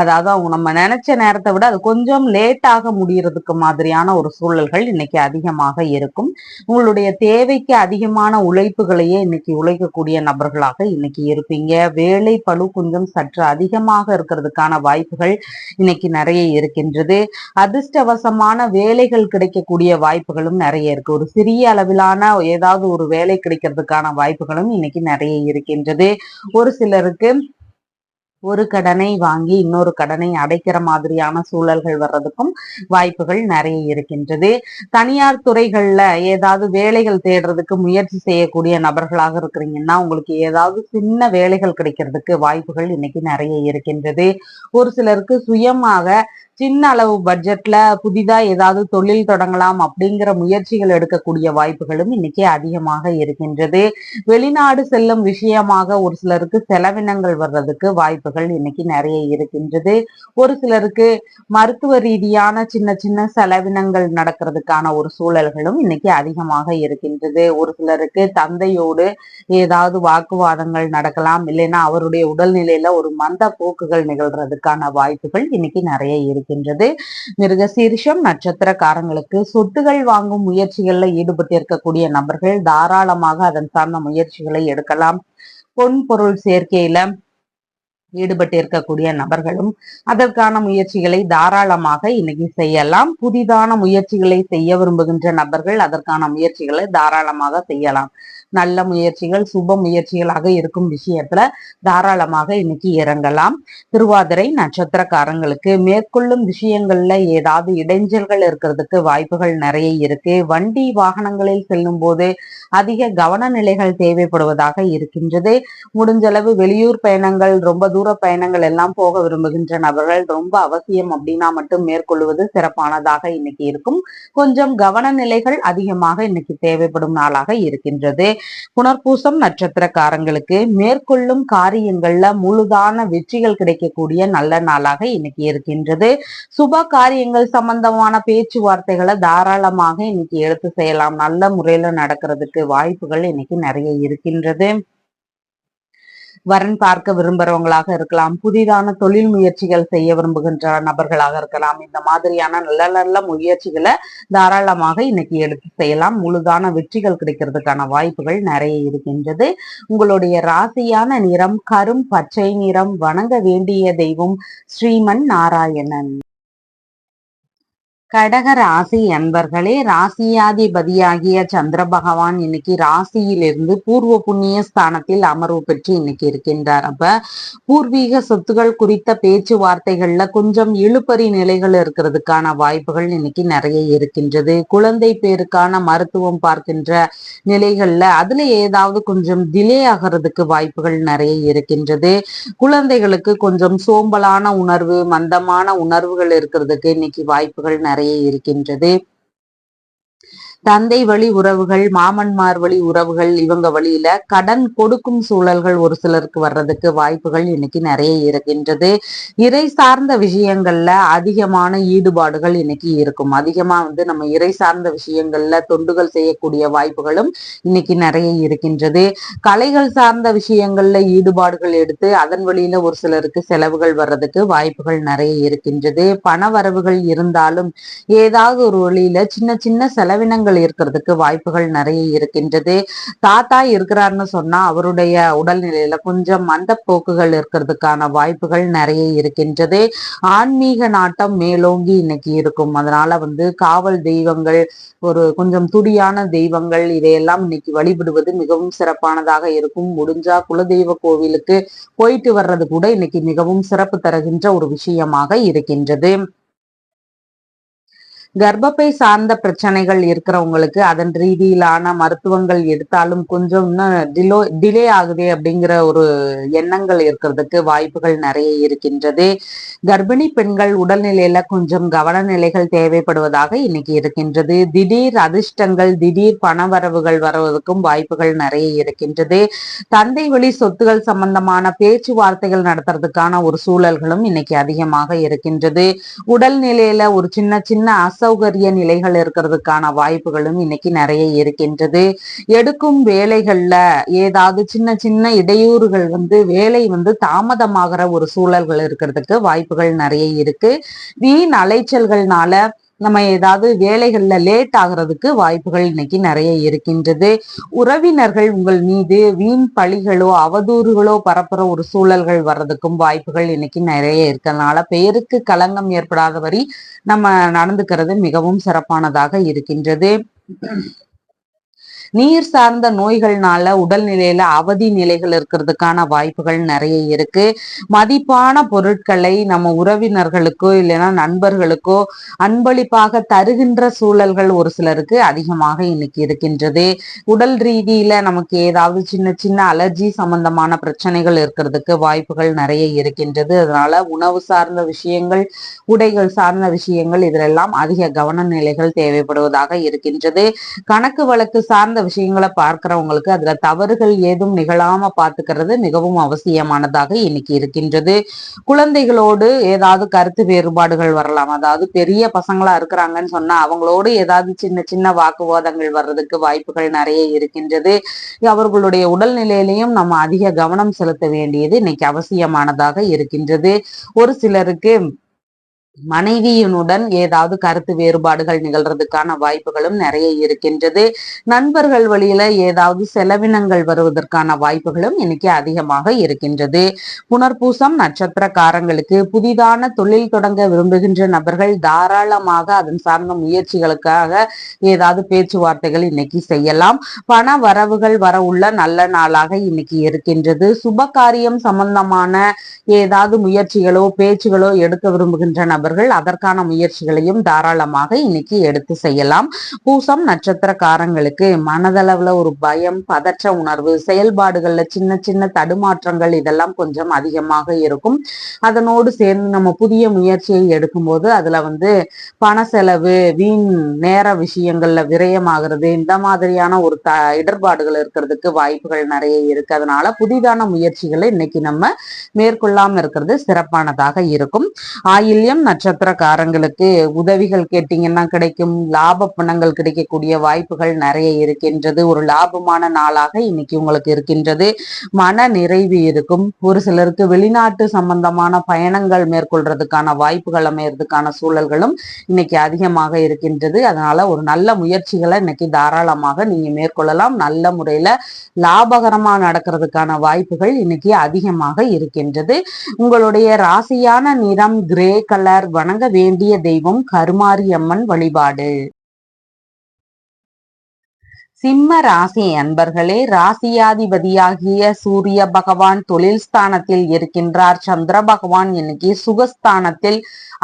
அதாவது அவங்க நம்ம நினைச்ச நேரத்தை விட அது கொஞ்சம் லேட்டாக முடியறதுக்கு மாதிரியான ஒரு சூழல்கள் இன்னைக்கு அதிகமாக இருக்கும். உங்களுடைய தேவைக்கு அதிகமான உழைப்புகளையே இன்னைக்கு உழைக்கக்கூடிய நபர்களாக இன்னைக்கு இருப்பீங்க. வேலை பளு கொஞ்சம் சற்று அதிகமாக இருக்கிறதுக்கான வாய்ப்புகள் இன்னைக்கு நிறைய இருக்கின்றது. அதிர்ஷ்டவசமான வேலைகள் கிடைக்கக்கூடிய வாய்ப்புகளும் நிறைய இருக்கு. ஒரு சிறிய அளவிலான ஏதாவது ஒரு வேலை கிடைக்கிறதுக்கான வாய்ப்புகளும் இன்னைக்கு நிறைய இருக்கின்றது. ஒரு சிலருக்கு ஒரு கடனை வாங்கி இன்னொரு கடனை அடைக்கிற மாதிரியான சூழல்கள் வர்றதுக்கும் வாய்ப்புகள் நிறைய இருக்கின்றது. தனியார் துறைகள்ல ஏதாவது வேலைகள் தேடுறதுக்கு முயற்சி செய்யக்கூடிய நபர்களாக இருக்கிறீங்கன்னா உங்களுக்கு ஏதாவது சின்ன வேலைகள் கிடைக்கிறதுக்கு வாய்ப்புகள் இன்னைக்கு நிறைய இருக்கின்றது. ஒரு சிலருக்கு சுயமாக சின்ன அளவு பட்ஜெட்ல புதிதா ஏதாவது தொழில் தொடங்கலாம் அப்படிங்கிற முயற்சிகள் எடுக்கக்கூடிய வாய்ப்புகளும் இன்னைக்கு அதிகமாக இருக்கின்றது. வெளிநாடு செல்லும் விஷயமாக ஒரு சிலருக்கு செலவினங்கள் வர்றதுக்கு வாய்ப்புகள் இன்னைக்கு நிறைய இருக்கின்றது. ஒரு சிலருக்கு மருத்துவ ரீதியான சின்ன சின்ன செலவினங்கள் நடக்கிறதுக்கான ஒரு சூழல்களும் இன்னைக்கு அதிகமாக இருக்கின்றது. ஒரு சிலருக்கு தந்தையோடு ஏதாவது வாக்குவாதங்கள் நடக்கலாம், இல்லைன்னா அவருடைய உடல்நிலையில ஒரு மந்த போக்குகள் நிகழ்றதுக்கான வாய்ப்புகள் இன்னைக்கு நிறைய இருக்கின்றது. மிருகசீரிஷம் நட்சத்திரக்காரங்களுக்கு சொத்துகள் வாங்கும் முயற்சிகள்ல ஈடுபட்டு இருக்கக்கூடிய நபர்கள் தாராளமாக அதன் சார்ந்த முயற்சிகளை எடுக்கலாம். பொன் பொருள் சேர்க்கையில ஈடுபட்டு இருக்கக்கூடிய நபர்களும் அதற்கான முயற்சிகளை தாராளமாக இன்னைக்கு செய்யலாம். புதிதான முயற்சிகளை செய்ய விரும்புகின்ற நபர்கள் அதற்கான முயற்சிகளை தாராளமாக செய்யலாம். நல்ல முயற்சிகள், சுப முயற்சிகளாக இருக்கும் விஷயத்துல தாராளமாக இன்னைக்கு இறங்கலாம். திருவாதிரை நட்சத்திரக்காரங்களுக்கு மேற்கொள்ளும் விஷயங்கள்ல ஏதாவது இடைஞ்சல்கள் இருக்கிறதுக்கு வாய்ப்புகள் நிறைய இருக்கு. வண்டி வாகனங்களில் செல்லும் போது அதிக கவன நிலைகள் தேவைப்படுவதாக இருக்கின்றது. முடிஞ்சளவு வெளியூர் பயணங்கள், ரொம்ப தூர பயணங்கள் எல்லாம் போக விரும்புகின்ற நபர்கள் ரொம்ப அவசியம் அப்படின்னா மட்டும் மேற்கொள்வது சிறப்பானதாக இன்னைக்கு இருக்கும். கொஞ்சம் கவன நிலைகள் அதிகமாக இன்னைக்கு தேவைப்படும் நாளாக இருக்கின்றது. புனர்பூசம் நட்சத்திரக்காரங்களுக்கு மேற்கொள்ளும் காரியங்கள்ல முழுதான வெற்றிகள் கிடைக்கக்கூடிய நல்ல நாளாக இன்னைக்கு இருக்கின்றது. சுப காரியங்கள் சம்பந்தமான பேச்சுவார்த்தைகளை தாராளமாக இன்னைக்கு எடுத்து செய்யலாம். நல்ல முறையில நடக்கிறதுக்கு வாய்ப்புகள் இன்னைக்கு நிறைய இருக்கின்றது. வரன் பார்க்க விரும்புறவங்களாக இருக்கலாம், புதிதான தொழில் முயற்சிகள் செய்ய விரும்புகின்ற நபர்களாக இருக்கலாம். இந்த மாதிரியான நல்ல நல்ல முயற்சிகளை தாராளமாக இன்னைக்கு எடுத்து செய்யலாம். முழுதான வெற்றிகள் கிடைக்கிறதுக்கான வாய்ப்புகள் நிறைய இருக்கின்றது. உங்களுடைய ராசியான நிறம் கரும் பச்சை நிறம். வணங்க வேண்டிய தெய்வம் ஸ்ரீமன் நாராயணன். கடக ராசி அன்பர்களே, ராசியாதிபதியாகிய சந்திர பகவான் இன்னைக்கு ராசியிலிருந்து பூர்வ புண்ணிய ஸ்தானத்தில் அமர்வு பெற்று இன்னைக்கு இருக்கின்றார். அப்ப பூர்வீக சொத்துகள் குறித்த பேச்சுவார்த்தைகள்ல கொஞ்சம் இழுபறி நிலைகள் இருக்கிறதுக்கான வாய்ப்புகள் இன்னைக்கு நிறைய இருக்கின்றது. குழந்தை பேருக்கான மருத்துவம் பார்க்கின்ற நிலைகள்ல அதுல ஏதாவது கொஞ்சம் டிலே ஆகிறதுக்கு வாய்ப்புகள் நிறைய இருக்கின்றது. குழந்தைகளுக்கு கொஞ்சம் சோம்பலான உணர்வு, மந்தமான உணர்வுகள் இருக்கிறதுக்கு இன்னைக்கு வாய்ப்புகள் நிறைய இருக்கின்றது. தந்தை வழி உறவுகள், மாமன்மார் வழி உறவுகள், இவங்க வழியில கடன் கொடுக்கும் சூழல்கள் ஒரு சிலருக்கு வர்றதுக்கு வாய்ப்புகள் இன்னைக்கு நிறைய இருக்கின்றது. இறை சார்ந்த விஷயங்கள்ல அதிகமான ஈடுபாடுகள் இன்னைக்கு இருக்கும். அதிகமா நம்ம இறை சார்ந்த விஷயங்கள்ல தொண்டுகள் செய்யக்கூடிய வாய்ப்புகளும் இன்னைக்கு நிறைய இருக்கின்றது. கலைகள் சார்ந்த விஷயங்கள்ல ஈடுபாடுகள் எடுத்து அதன் வழியில ஒரு சிலருக்கு செலவுகள் வர்றதுக்கு வாய்ப்புகள் நிறைய இருக்கின்றது. பண வரவுகள் இருந்தாலும் ஏதாவது ஒரு வழியில சின்ன சின்ன செலவினங்கள் இருக்கிறதுக்கு வாய்ப்புகள் நிறைய இருக்கின்றது. தாத்தா இருக்கிறாருன்னு சொன்னா அவருடைய உடல்நிலையில கொஞ்சம் மந்த போக்குகள் இருக்கிறதுக்கான வாய்ப்புகள் நிறைய இருக்கின்றது. ஆன்மீக நாட்டம் மேலோங்கி இன்னைக்கு இருக்கும். அதனால காவல் தெய்வங்கள், ஒரு கொஞ்சம் துடியான தெய்வங்கள், இதையெல்லாம் இன்னைக்கு வழிபடுவது மிகவும் சிறப்பானதாக இருக்கும். முடிஞ்சா குலதெய்வ கோவிலுக்கு போயிட்டு வர்றது கூட இன்னைக்கு மிகவும் சிறப்பு தருகின்ற ஒரு விஷயமாக இருக்கின்றது. கர்ப்பப்பை சார்ந்த பிரச்சனைகள் இருக்கிறவங்களுக்கு அதன் ரீதியிலான மருத்துவங்கள் எடுத்தாலும் கொஞ்சம் இன்னும் டிலே ஆகுதே அப்படிங்கிற ஒரு எண்ணங்கள் இருக்கிறதுக்கு வாய்ப்புகள் நிறைய இருக்கின்றது. கர்ப்பிணி பெண்கள் உடல்நிலையில கொஞ்சம் கவன நிலைகள் தேவைப்படுவதாக இன்னைக்கு இருக்கின்றது. திடீர் அதிர்ஷ்டங்கள், திடீர் பணவரவுகள் வருவதற்கும் வாய்ப்புகள் நிறைய இருக்கின்றது. தந்தை வழி சொத்துகள் சம்பந்தமான பேச்சுவார்த்தைகள் நடத்துறதுக்கான ஒரு சூழல்களும் இன்னைக்கு அதிகமாக இருக்கின்றது. உடல்நிலையில ஒரு சின்ன சின்ன அசௌகரிய நிலைகள் இருக்கிறதுக்கான வாய்ப்புகளும் இன்னைக்கு நிறைய இருக்கின்றது. எடுக்கும் வேலைகள்ல ஏதாவது சின்ன சின்ன இடையூறுகள் வேலை தாமதமாகிற ஒரு சூழல்கள் இருக்கிறதுக்கு வாய்ப்புகள் நிறைய இருக்கு. வீண் அலைச்சல்கள்னால நம்ம ஏதாவது வேலைகள்ல லேட் ஆகுறதுக்கு வாய்ப்புகள் இன்னைக்கு நிறைய இருக்கின்றது. உறவினர்கள் உங்கள் மீது வீண் பழிகளோ அவதூறுகளோ பரப்புற ஒரு சூழல்கள் வர்றதுக்கும் வாய்ப்புகள் இன்னைக்கு நிறைய இருக்கனால பெயருக்கு களங்கம் ஏற்படாத வரை நம்ம நடந்துக்கிறது மிகவும் சிறப்பானதாக இருக்கின்றது. நீர் சார்ந்த நோய்கள்னால உடல்நிலையில அவதி நிலைகள் இருக்கிறதுக்கான வாய்ப்புகள் நிறைய இருக்கு. மதிப்பான பொருட்களை நம்ம உறவினர்களுக்கோ இல்லைன்னா நண்பர்களுக்கோ அன்பளிப்பாக தருகின்ற சூழல்கள் ஒரு சிலருக்கு அதிகமாக இன்னைக்கு இருக்கின்றது. உடல் ரீதியில நமக்கு ஏதாவது சின்ன சின்ன அலர்ஜி சம்பந்தமான பிரச்சனைகள் இருக்கிறதுக்கு வாய்ப்புகள் நிறைய இருக்கின்றது. அதனால உணவு சார்ந்த விஷயங்கள், உடைகள் சார்ந்த விஷயங்கள் இதிலெல்லாம் அதிக கவன நிலைகள் தேவைப்படுவதாக இருக்கின்றது. கணக்கு வழக்கு சார்ந்த விஷயங்களை பார்க்கிறவங்களுக்கு அதுல தவறுகள் ஏதும் நிகழாம பார்த்துக்கிறது மிகவும் அவசியமானதாக இன்னைக்கு இருக்கின்றது. குழந்தைகளோடு ஏதாவது கருத்து வேறுபாடுகள் வரலாம். அதாவது பெரிய பசங்களா இருக்கிறாங்கன்னு சொன்னா அவங்களோடு ஏதாவது சின்ன சின்ன வாக்குவாதங்கள் வர்றதுக்கு வாய்ப்புகள் நிறைய இருக்கின்றது. அவர்களுடைய உடல்நிலையிலையும் நம்ம அதிக கவனம் செலுத்த வேண்டியது இன்னைக்கு அவசியமானதாக இருக்கின்றது. ஒரு சிலருக்கு மனைவியினுடன் ஏதாவது கருத்து வேறுபாடுகள் நிகழ்றதுக்கான வாய்ப்புகளும் நிறைய இருக்கின்றது. நண்பர்கள் வழியில ஏதாவது செலவினங்கள் வருவதற்கான வாய்ப்புகளும் இன்னைக்கு அதிகமாக இருக்கின்றது. புனர்பூசம் நட்சத்திரக்காரங்களுக்கு புதிதான தொழில் தொடங்க விரும்புகின்ற நபர்கள் தாராளமாக அதன் சார்ந்த முயற்சிகளுக்காக ஏதாவது பேச்சுவார்த்தைகள் இன்னைக்கு செய்யலாம். பண வரவுகள் வர உள்ள நல்ல நாளாக இன்னைக்கு இருக்கின்றது. சுப காரியம் சம்பந்தமான ஏதாவது முயற்சிகளோ பேச்சுகளோ எடுக்க விரும்புகின்ற நபர்கள் அதற்கான முயற்சிகளையும் தாராளமாக இன்னைக்கு எடுத்து செய்யலாம். பூசம் நட்சத்திரக்காரங்களுக்கு மனதளவுல ஒரு பயம், பதற்ற உணர்வு, செயல்பாடுகள்ல சின்ன சின்ன தடுமாற்றங்கள் இதெல்லாம் கொஞ்சம் அதிகமாக இருக்கும். அதனோடு சேர்ந்து நம்ம புதிய முயற்சியை எடுக்கும்போது அதுல பண செலவு, வீண் நேர விஷயங்கள்ல விரயமாகிறது, இந்த மாதிரியான ஒரு இடர்பாடுகள் இருக்கிறதுக்கு வாய்ப்புகள் நிறைய இருக்கு. அதனால புதிதான முயற்சிகளை இன்னைக்கு நம்ம மேற்கொள்ளாம இருக்கிறது சிறப்பானதாக இருக்கும். ஆயில்யம் நட்சத்திரக்காரங்களுக்கு உதவிகள் கேட்டீங்கன்னா கிடைக்கும். லாப பணங்கள் கிடைக்கக்கூடிய வாய்ப்புகள் நிறைய இருக்கின்றது. ஒரு லாபமான நாளாக இன்னைக்கு உங்களுக்கு இருக்கின்றது. மன நிறைவு இருக்கும். ஒரு சிலருக்கு வெளிநாட்டு சம்பந்தமான பயணங்கள் மேற்கொள்றதுக்கான வாய்ப்புகள் அமையறதுக்கான சூழல்களும் இன்னைக்கு அதிகமாக இருக்கின்றது. அதனால ஒரு நல்ல முயற்சிகளை இன்னைக்கு தாராளமாக நீங்க மேற்கொள்ளலாம். நல்ல முறையில லாபகரமா நடக்கிறதுக்கான வாய்ப்புகள் இன்னைக்கு அதிகமாக இருக்கின்றது. உங்களுடைய ராசியான நிறம் கிரே கலர். வணங்க வேண்டிய தெய்வம் கருமாரியம்மன் வழிபாடு. சிம்ம ராசி அன்பர்களே, ராசியாதிபதியாகிய சூரிய பகவான் தொழில் ஸ்தானத்தில் இருக்கின்றார். சந்திர பகவான் இன்னைக்கு சுகஸ்தானத்தில்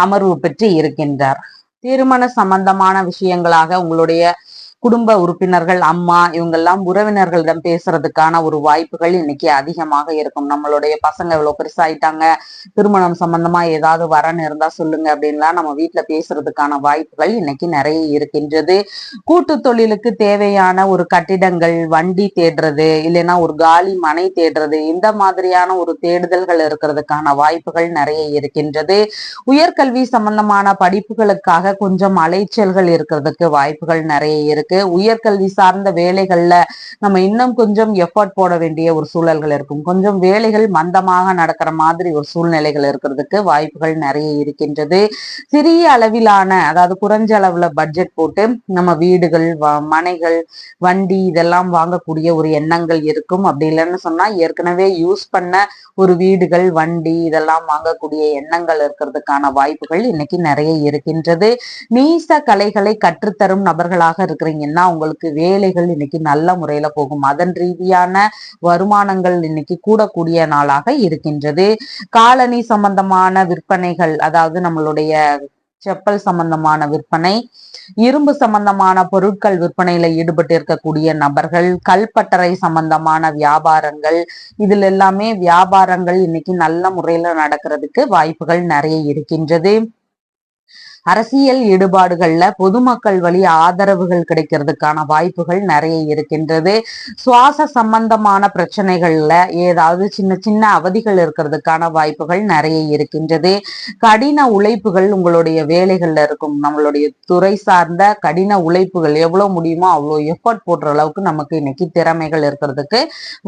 அமர்வு பெற்று இருக்கின்றார். திருமண சம்பந்தமான விஷயங்களாக உங்களுடைய குடும்ப உறுப்பினர்கள், அம்மா இவங்கெல்லாம் உறவினர்களிடம் பேசுறதுக்கான ஒரு வாய்ப்புகள் இன்னைக்கு அதிகமாக இருக்கும். நம்மளுடைய பசங்க இவ்வளவு பெருசாயிட்டாங்க, திருமணம் சம்பந்தமா ஏதாவது வரன் இருந்தா சொல்லுங்க அப்படின்லாம் நம்ம வீட்டுல பேசுறதுக்கான வாய்ப்புகள் இன்னைக்கு நிறைய இருக்கின்றது. கூட்டு தொழிலுக்கு தேவையான ஒரு கட்டிடங்கள், வண்டி தேடுறது, இல்லைன்னா ஒரு காலி மனை தேடுறது, இந்த மாதிரியான ஒரு தேடுதல்கள் இருக்கிறதுக்கான வாய்ப்புகள் நிறைய இருக்கின்றது. உயர்கல்வி சம்பந்தமான படிப்புகளுக்காக கொஞ்சம் அலைச்சல்கள் இருக்கிறதுக்கு வாய்ப்புகள் நிறைய இருக்கு. உயர்கல்வி சார்ந்த வேலைகள்ல நம்ம இன்னும் கொஞ்சம் எஃபர்ட் போட வேண்டிய ஒரு சூழல்கள் இருக்கும். கொஞ்சம் வேலைகள் மந்தமாக நடக்கிற மாதிரி ஒரு சூழ்நிலைகள் இருக்கிறதுக்கு வாய்ப்புகள் நிறைய இருக்கின்றது. சிறிய அளவிலான, அதாவது குறைஞ்ச அளவுல பட்ஜெட் போட்டு நம்ம வீடுகள், மனைகள், வண்டி இதெல்லாம் வாங்கக்கூடிய ஒரு எண்ணங்கள் இருக்கும். அப்படி இல்லைன்னு சொன்னா ஏற்கனவே யூஸ் பண்ண ஒரு வீடுகள், வண்டி இதெல்லாம் வாங்கக்கூடிய எண்ணங்கள் இருக்கிறதுக்கான வாய்ப்புகள் இன்னைக்கு நிறைய இருக்கின்றது. நீச கலைகளை கற்றுத்தரும் நபர்களாக இருக்கிறீங்கன்னா உங்களுக்கு வேலைகள் இன்னைக்கு நல்ல முறையில போகும். அதன் ரீதியான வருமானங்கள் இன்னைக்கு கூடக்கூடிய நாளாக இருக்கின்றது. காலணி சம்பந்தமான விற்பனைகள், அதாவது நம்மளுடைய செப்பல் சம்பந்தமான விற்பனை, இரும்பு சம்பந்தமான பொருட்கள் விற்பனையில ஈடுபட்டு இருக்கக்கூடிய நபர்கள், கல்பட்டறை சம்பந்தமான வியாபாரங்கள், இதுல எல்லாமே வியாபாரங்கள் இன்னைக்கு நல்ல முறையில நடக்கிறதுக்கு வாய்ப்புகள் நிறைய இருக்கின்றது. அரசியல் ஈடுபாடுகள்ல பொதுமக்கள் வழி ஆதரவுகள் கிடைக்கிறதுக்கான வாய்ப்புகள் நிறைய இருக்கின்றது. சுவாச சம்பந்தமான பிரச்சனைகள்ல ஏதாவது சின்ன சின்ன அவதிகள் இருக்கிறதுக்கான வாய்ப்புகள் நிறைய இருக்கின்றது. கடின உழைப்புகள் உங்களுடைய வேலைகள்ல இருக்கும். நம்மளுடைய துறை சார்ந்த கடின உழைப்புகள் எவ்வளவு முடியுமோ அவ்வளோ எஃபர்ட் போடுற அளவுக்கு நமக்கு இன்னைக்கு திறமைகள் இருக்கிறதுக்கு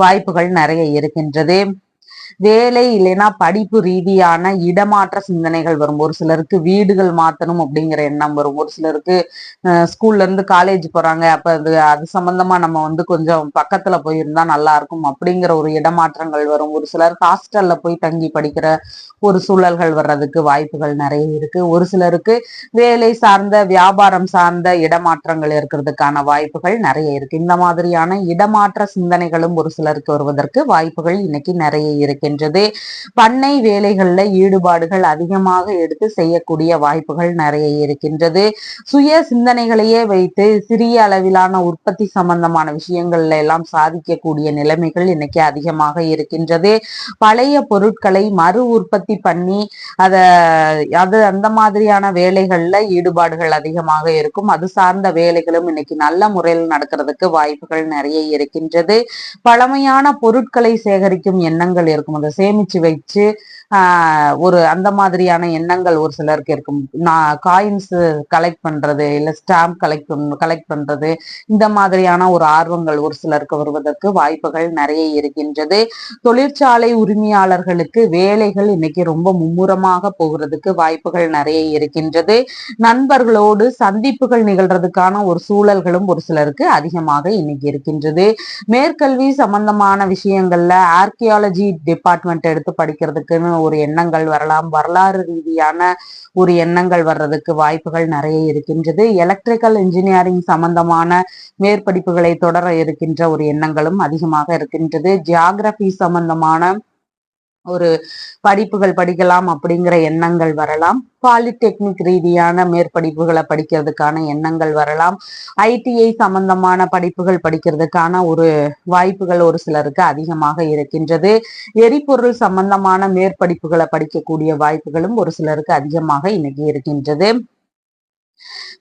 வாய்ப்புகள் நிறைய இருக்கின்றது. வேலை இல்லைன்னா படிப்பு ரீதியான இடமாற்ற சிந்தனைகள் வரும். ஒரு சிலருக்கு வீடுகள் மாத்தணும் அப்படிங்கிற எண்ணம் வரும். ஒரு சிலருக்கு ஸ்கூல்ல இருந்து காலேஜ் போறாங்க, அப்ப அது சம்பந்தமா நம்ம கொஞ்சம் பக்கத்துல போயிருந்தா நல்லா இருக்கும் அப்படிங்கிற ஒரு இடமாற்றங்கள் வரும். ஒரு சிலர் ஹாஸ்டல்ல போய் தங்கி படிக்கிற ஒரு சூழல்கள் வர்றதுக்கு வாய்ப்புகள் நிறைய இருக்கு. ஒரு சிலருக்கு வேலை சார்ந்த வியாபாரம் சார்ந்த இடமாற்றங்கள் இருக்கிறதுக்கான வாய்ப்புகள் நிறைய இருக்கு. இந்த மாதிரியான இடமாற்ற சிந்தனைகளும் ஒரு சிலருக்கு வருவதற்கு வாய்ப்புகள் இன்னைக்கு நிறைய இருக்கின்றது. பண்ணை வேலைகள்ல ஈடுபாடுகள் அதிகமாக எடுத்து செய்யக்கூடிய வாய்ப்புகள் நிறைய இருக்கின்றது. சுய சிந்தனைகளையே வைத்து சிறிய அளவிலான உற்பத்தி சம்பந்தமான விஷயங்கள்ல எல்லாம் சாதிக்கக்கூடிய நிலைமைகள் இன்னைக்கு அதிகமாக இருக்கின்றது. பழைய பொருட்களை மறு உற்பத்தி பண்ணி அது அந்த மாதிரியான வேலைகள்ல ஈடுபாடுகள் அதிகமாக இருக்கும். அது சார்ந்த வேலைகளும் இன்னைக்கு நல்ல முறையில் நடக்கிறதுக்கு வாய்ப்புகள் நிறைய இருக்கின்றது. பழமையான பொருட்களை சேகரிக்கும் எண்ணங்கள் இருக்கும், அதை சேமிச்சு வச்சு ஒரு அந்த மாதிரியான எண்ணங்கள் ஒரு சிலருக்கு இருக்கும். காயின்ஸ் கலெக்ட் பண்றது, இல்ல ஸ்டாம்ப் கலெக்ட் பண்றது, இந்த மாதிரியான ஒரு ஆர்வங்கள் ஒரு சிலருக்கு வருவதற்கு வாய்ப்புகள் நிறைய இருக்கின்றது. தொழிற்சாலை உரிமையாளர்களுக்கு வேலைகள் இன்னைக்கு ரொம்ப மும்முரமாக போகிறதுக்கு வாய்ப்புகள் நிறைய இருக்கின்றது. நண்பர்களோடு சந்திப்புகள் நிகழ்றதுக்கான ஒரு சூழல்களும் ஒரு சிலருக்கு அதிகமாக இன்னைக்கு இருக்கின்றது. மேற்கல்வி சம்பந்தமான விஷயங்கள்ல ஆர்கியாலஜி டிபார்ட்மெண்ட் எடுத்து படிக்கிறதுக்குன்னு ஒரு எண்ணங்கள் வரலாம். வரலாறு ரீதியான ஒரு எண்ணங்கள் வர்றதுக்கு வாய்ப்புகள் நிறைய இருக்கின்றது. எலக்ட்ரிக்கல் இன்ஜினியரிங் சம்பந்தமான மேற்படிப்புகளை தொடர இருக்கின்ற ஒரு எண்ணங்களும் அதிகமாக இருக்கின்றது. ஜியாகிரபி சம்பந்தமான ஒரு படிப்புகள் படிக்கலாம் அப்படிங்கிற எண்ணங்கள் வரலாம். பாலிடெக்னிக் ரீதியான மேற்படிப்புகளை படிக்கிறதுக்கான எண்ணங்கள் வரலாம். ஐடிஐ சம்பந்தமான படிப்புகள் படிக்கிறதுக்கான ஒரு வாய்ப்புகள் ஒரு சிலருக்கு அதிகமாக இருக்கின்றது. எரிபொருள் சம்பந்தமான மேற்படிப்புகளை படிக்கக்கூடிய வாய்ப்புகளும் ஒரு சிலருக்கு அதிகமாக இன்னைக்கு இருக்கின்றது.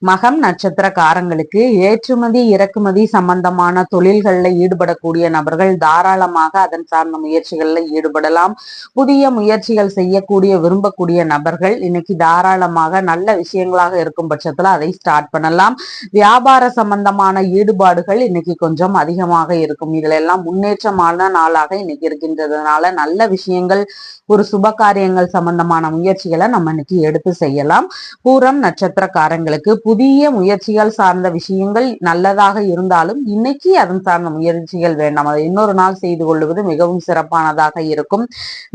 மகம் நட்சத்திரக்காரங்களுக்கு ஏற்றுமதி இறக்குமதி சம்பந்தமான தொழில்கள்ல ஈடுபடக்கூடிய நபர்கள் தாராளமாக அதன் சார்ந்த முயற்சிகள்ல ஈடுபடலாம். புதிய முயற்சிகள் செய்யக்கூடிய விரும்பக்கூடிய நபர்கள் இன்னைக்கு தாராளமாக நல்ல விஷயங்களாக இருக்கும் பட்சத்துல அதை ஸ்டார்ட் பண்ணலாம். வியாபார சம்பந்தமான ஈடுபாடுகள் இன்னைக்கு கொஞ்சம் அதிகமாக இருக்கும். இதுல எல்லாம் முன்னேற்றமான நாளாக இன்னைக்கு இருக்கின்றதுனால நல்ல விஷயங்கள், ஒரு சுப காரியங்கள் சம்பந்தமான முயற்சிகளை நம்ம இன்னைக்கு எடுத்து செய்யலாம். பூரம் நட்சத்திரக்காரங்களுக்கு புதிய முயற்சிகள் சார்ந்த விஷயங்கள் நல்லதாக இருந்தாலும் இன்னைக்கு அதன் சார்ந்த முயற்சிகள் வேண்டாம், அதை இன்னொரு நாள் செய்து கொள்வது மிகவும் சிறப்பானதாக இருக்கும்.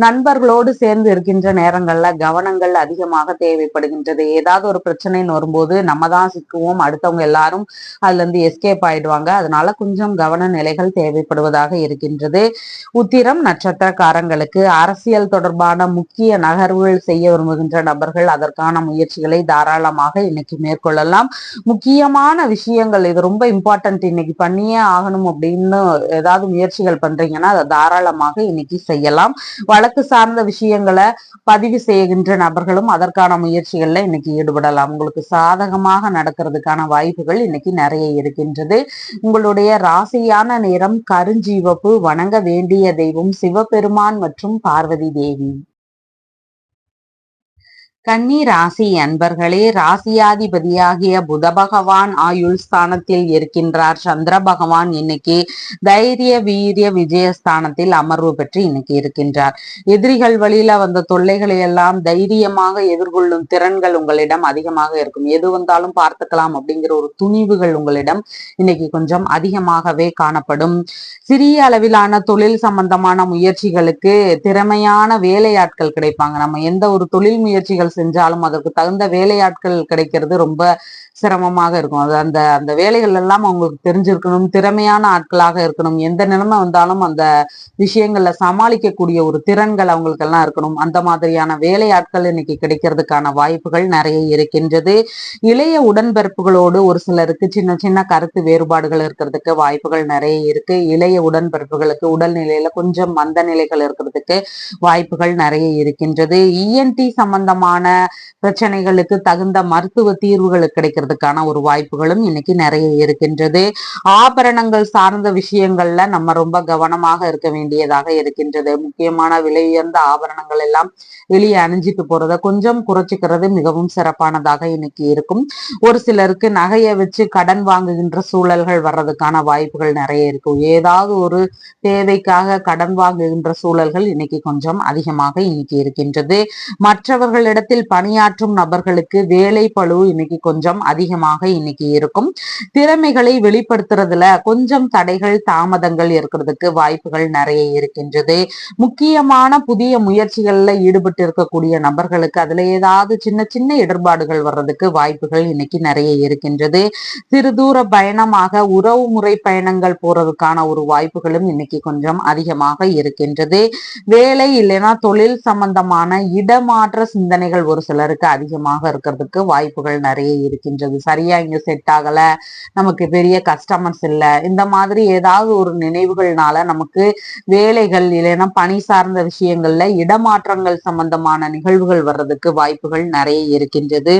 நண்பர்களோடு சேர்ந்து இருக்கின்ற நேரங்கள்ல கவனங்கள் அதிகமாக தேவைப்படுகின்றது. ஏதாவது ஒரு பிரச்சனைன்னு வரும்போது நம்ம தான் சிக்குவோம், அடுத்தவங்க எல்லாரும் அதுல இருந்து எஸ்கேப் ஆயிடுவாங்க. அதனால கொஞ்சம் கவன நிலைகள் தேவைப்படுவதாக இருக்கின்றது. உத்திரம் நட்சத்திரக்காரங்களுக்கு அரசியல் தொடர்பான முக்கிய நகர்வுகள் செய்ய விரும்புகின்ற நபர்கள் அதற்கான முயற்சிகளை தாராளமாக இன்னைக்கு மேற்கொள்ளலாம். முக்கியமான விஷயங்கள், இது ரொம்ப இம்பார்ட்டன்ட், இன்னைக்கு பண்ணியே ஆகணும் அப்படின்னு ஏதாவது முயற்சிகள் பண்றீங்கன்னா அதை தாராளமாக இன்னைக்கு செய்யலாம். வழக்கு சார்ந்த விஷயங்களை பதிவு செய்கின்ற நபர்களும் அதற்கான முயற்சிகள்ல இன்னைக்கு ஈடுபடலாம். உங்களுக்கு சாதகமாக நடக்கிறதுக்கான வாய்ப்புகள் இன்னைக்கு நிறைய இருக்கின்றது. உங்களுடைய ராசியான நிறம் கருஞ்சிவப்பு. வணங்க வேண்டிய தெய்வம் சிவபெருமான் மற்றும் பார்வதி தேவி. கன்னி ராசி அன்பர்களே, ராசியாதிபதியாகிய புத பகவான் ஆயுள் ஸ்தானத்தில் இருக்கின்றார். சந்திர பகவான் இன்னைக்கு தைரிய வீரிய விஜயஸ்தானத்தில் அமர்வு பெற்று இன்னைக்கு இருக்கின்றார். எதிரிகள் வழியில வந்த தொல்லைகளை எல்லாம் தைரியமாக எதிர்கொள்ளும் திறன்கள் உங்களிடம் அதிகமாக இருக்கும். எது வந்தாலும் பார்த்துக்கலாம் அப்படிங்கிற ஒரு துணிவுகள் உங்களிடம் இன்னைக்கு கொஞ்சம் அதிகமாகவே காணப்படும். சிறிய அளவிலான தொழில் சம்பந்தமான முயற்சிகளுக்கு திறமையான வேலையாட்கள் கிடைப்பாங்க. நம்ம எந்த ஒரு தொழில் முயற்சிகள் செஞ்சாலும் அதற்கு தகுந்த வேலையாட்கள் கிடைக்கிறது ரொம்ப சிரமமாக இருக்கும். அது அந்த அந்த வேலைகள் எல்லாம் அவங்களுக்கு தெரிஞ்சிருக்கணும், திறமையான ஆட்களாக இருக்கணும். எந்த நிலைமை வந்தாலும் அந்த விஷயங்கள்ல சமாளிக்கக்கூடிய ஒரு திறன்கள் அவங்களுக்கு எல்லாம் இருக்கணும். அந்த மாதிரியான வேலையாட்கள் இன்னைக்கு கிடைக்கிறதுக்கான வாய்ப்புகள் நிறைய இருக்கின்றது. இளைய உடன்பிறப்புகளோடு ஒரு சிலருக்கு சின்ன சின்ன கருத்து வேறுபாடுகள் இருக்கிறதுக்கு வாய்ப்புகள் நிறைய இருக்கு. இளைய உடன்பிறப்புகளுக்கு உடல்நிலையில கொஞ்சம் மந்த நிலைகள் இருக்கிறதுக்கு வாய்ப்புகள் நிறைய இருக்கின்றது. இஎன்டி சம்பந்தமான சம்பந்தமான பிரச்சனைகளுக்கு தகுந்த மருத்துவ தீர்வுகள் கிடைக்கிறதுக்கான ஒரு வாய்ப்புகளும் இன்னைக்கு நிறைய இருக்கின்றது. ஆபரணங்கள் சார்ந்த விஷயங்கள்ல நம்ம ரொம்ப கவனமாக இருக்க வேண்டியதாக இருக்கின்றது. முக்கியமான விலை உயர்ந்த ஆபரணங்கள் எல்லாம் வெளியே அணிஞ்சிட்டு போறத கொஞ்சம் குறைச்சிக்கிறது மிகவும் சிறப்பானதாக இன்னைக்கு இருக்கும். ஒரு சிலருக்கு நகையை வச்சு கடன் வாங்குகின்ற சூழல்கள் வர்றதுக்கான வாய்ப்புகள் நிறைய இருக்கும். ஏதாவது ஒரு தேவைக்காக கடன் வாங்குகின்ற சூழல்கள் இன்னைக்கு கொஞ்சம் அதிகமாக இன்னைக்கு இருக்கின்றது. மற்றவர்களிடத்தில் பணியாற்றும் நபர்களுக்கு வேலை பளு இன்னைக்கு கொஞ்சம் அதிகமாக இன்னைக்கு இருக்கும். திறமைகளை வெளிப்படுத்துறதுல கொஞ்சம் தடைகள் தாமதங்கள் இருக்கிறதுக்கு வாய்ப்புகள் நிறைய இருக்கின்றது. முக்கியமான புதிய முயற்சிகள்ல ஈடுபட்டு இருக்கக்கூடிய நபர்களுக்கு அதுல ஏதாவது சின்ன சின்ன இடர்பாடுகள் வர்றதுக்கு வாய்ப்புகள் இன்னைக்கு நிறைய இருக்கின்றது. சிறு தூர பயணமாக உறவு முறை பயணங்கள் போறதுக்கான ஒரு வாய்ப்புகளும் இன்னைக்கு கொஞ்சம் அதிகமாக இருக்கின்றது. வேலை இல்லைன்னா தொழில் சம்பந்தமான இடமாற்ற சிந்தனைகள் ஒரு சிலருக்கு அதிகமாக இருக்கிறதுக்கு வாய்ப்புகள் நிறைய இருக்கின்றது. சரியா இங்க செட் ஆகல, நமக்கு பெரிய கஸ்டமர்ஸ் இல்ல, இந்த மாதிரி ஏதாவது ஒரு நினைவுகள்னால நமக்கு வேலைகள் இல்லைன்னா பணி சார்ந்த விஷயங்கள்ல இடமாற்றங்கள் சம்பந்தமான நிகழ்வுகள் வர்றதுக்கு வாய்ப்புகள் நிறைய இருக்கின்றது.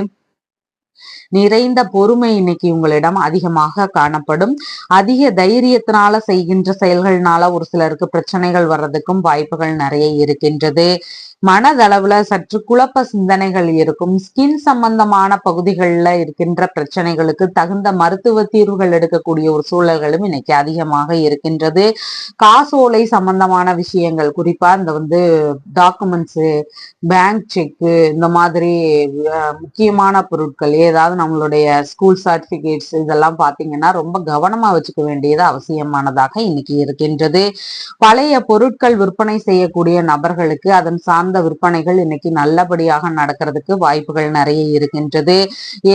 நிறைந்த பொறுமை இன்னைக்கு உங்களிடம் அதிகமாக காணப்படும். அதிக தைரியத்தினால செய்கின்ற செயல்கள்னால ஒரு சிலருக்கு பிரச்சனைகள் வர்றதுக்கும் வாய்ப்புகள் நிறைய இருக்கின்றது. மனதளவுல சற்று குழப்ப சிந்தனைகள் இருக்கும். ஸ்கின் சம்பந்தமான பகுதிகளில் இருக்கின்ற பிரச்சனைகளுக்கு தகுந்த மருத்துவ தீர்வுகள் எடுக்கக்கூடிய ஒரு சூழல்களும் இன்னைக்கு அதிகமாக இருக்கின்றது. காசோலை சம்பந்தமான விஷயங்கள், குறிப்பா இந்த டாக்குமெண்ட்ஸ், பேங்க் செக்கு, இந்த மாதிரி முக்கியமான பொருட்கள், ஏதாவது நம்மளுடைய ஸ்கூல் சர்டிபிகேட்ஸ், இதெல்லாம் பாத்தீங்கன்னா ரொம்ப கவனமா வச்சுக்க வேண்டியது அவசியமானதாக இன்னைக்கு இருக்கின்றது. பழைய பொருட்கள் விற்பனை செய்யக்கூடிய நபர்களுக்கு அதன் சார்ந்த விற்பனைகள் இன்னைக்கு நல்லபடியாக நடக்கிறதுக்கு வாய்ப்புகள் நிறைய இருக்கின்றது.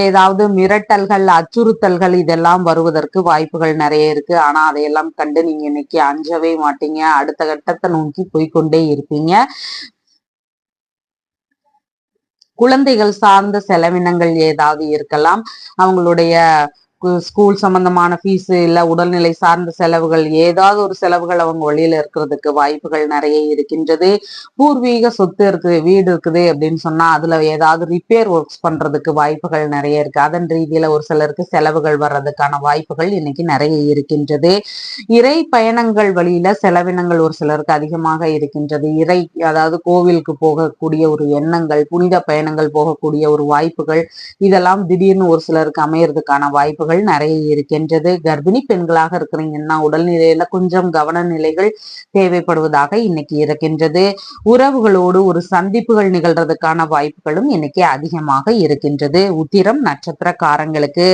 ஏதாவது மிரட்டல்கள், அச்சுறுத்தல்கள் இதெல்லாம் வருவதற்கு வாய்ப்புகள் நிறைய இருக்கு. ஆனா அதையெல்லாம் கண்டு நீங்க இன்னைக்கு அஞ்சவே மாட்டீங்க. அடுத்த கட்டத்தை நோக்கி போய்கொண்டே இருப்பீங்க. குழந்தைகள் சார்ந்த செலவினங்கள் ஏதாவது இருக்கலாம். அவங்களுடைய ஸ்கூல் சம்பந்தமான ஃபீஸ் இல்ல உடல்நிலை சார்ந்த செலவுகள், ஏதாவது ஒரு செலவுகள் அவங்க வழியில இருக்கிறதுக்கு வாய்ப்புகள் நிறைய இருக்கின்றது. பூர்வீக சொத்து இருக்குது, வீடு இருக்குது அப்படின்னு சொன்னா அதுல ஏதாவது ரிப்பேர் ஒர்க்ஸ் பண்றதுக்கு வாய்ப்புகள் நிறைய இருக்கு. அதன் ரீதியில ஒரு சிலருக்கு செலவுகள் வர்றதுக்கான வாய்ப்புகள் இன்னைக்கு நிறைய இருக்கின்றது. இறை பயணங்கள் வழியில செலவினங்கள் ஒரு சிலருக்கு அதிகமாக இருக்கின்றது. அதாவது கோவிலுக்கு போகக்கூடிய ஒரு எண்ணங்கள், புனித பயணங்கள் போகக்கூடிய ஒரு வாய்ப்புகள், இதெல்லாம் திடீர்னு ஒரு சிலருக்கு அமையறதுக்கான வாய்ப்புகள் நிறைய இருக்கின்றது. கர்ப்பிணி பெண்களாக இருக்கிறீங்கன்னா உடல்நிலையில கொஞ்சம் கவன நிலைகள் தேவைப்படுவதாக இன்னைக்கு இருக்கின்றது. உறவுகளோடு ஒரு சந்திப்புகள் நிகழ்றதுக்கான வாய்ப்புகளும் இன்னைக்கு அதிகமாக இருக்கின்றது. உத்திரம் நட்சத்திரக்காரங்களுக்கு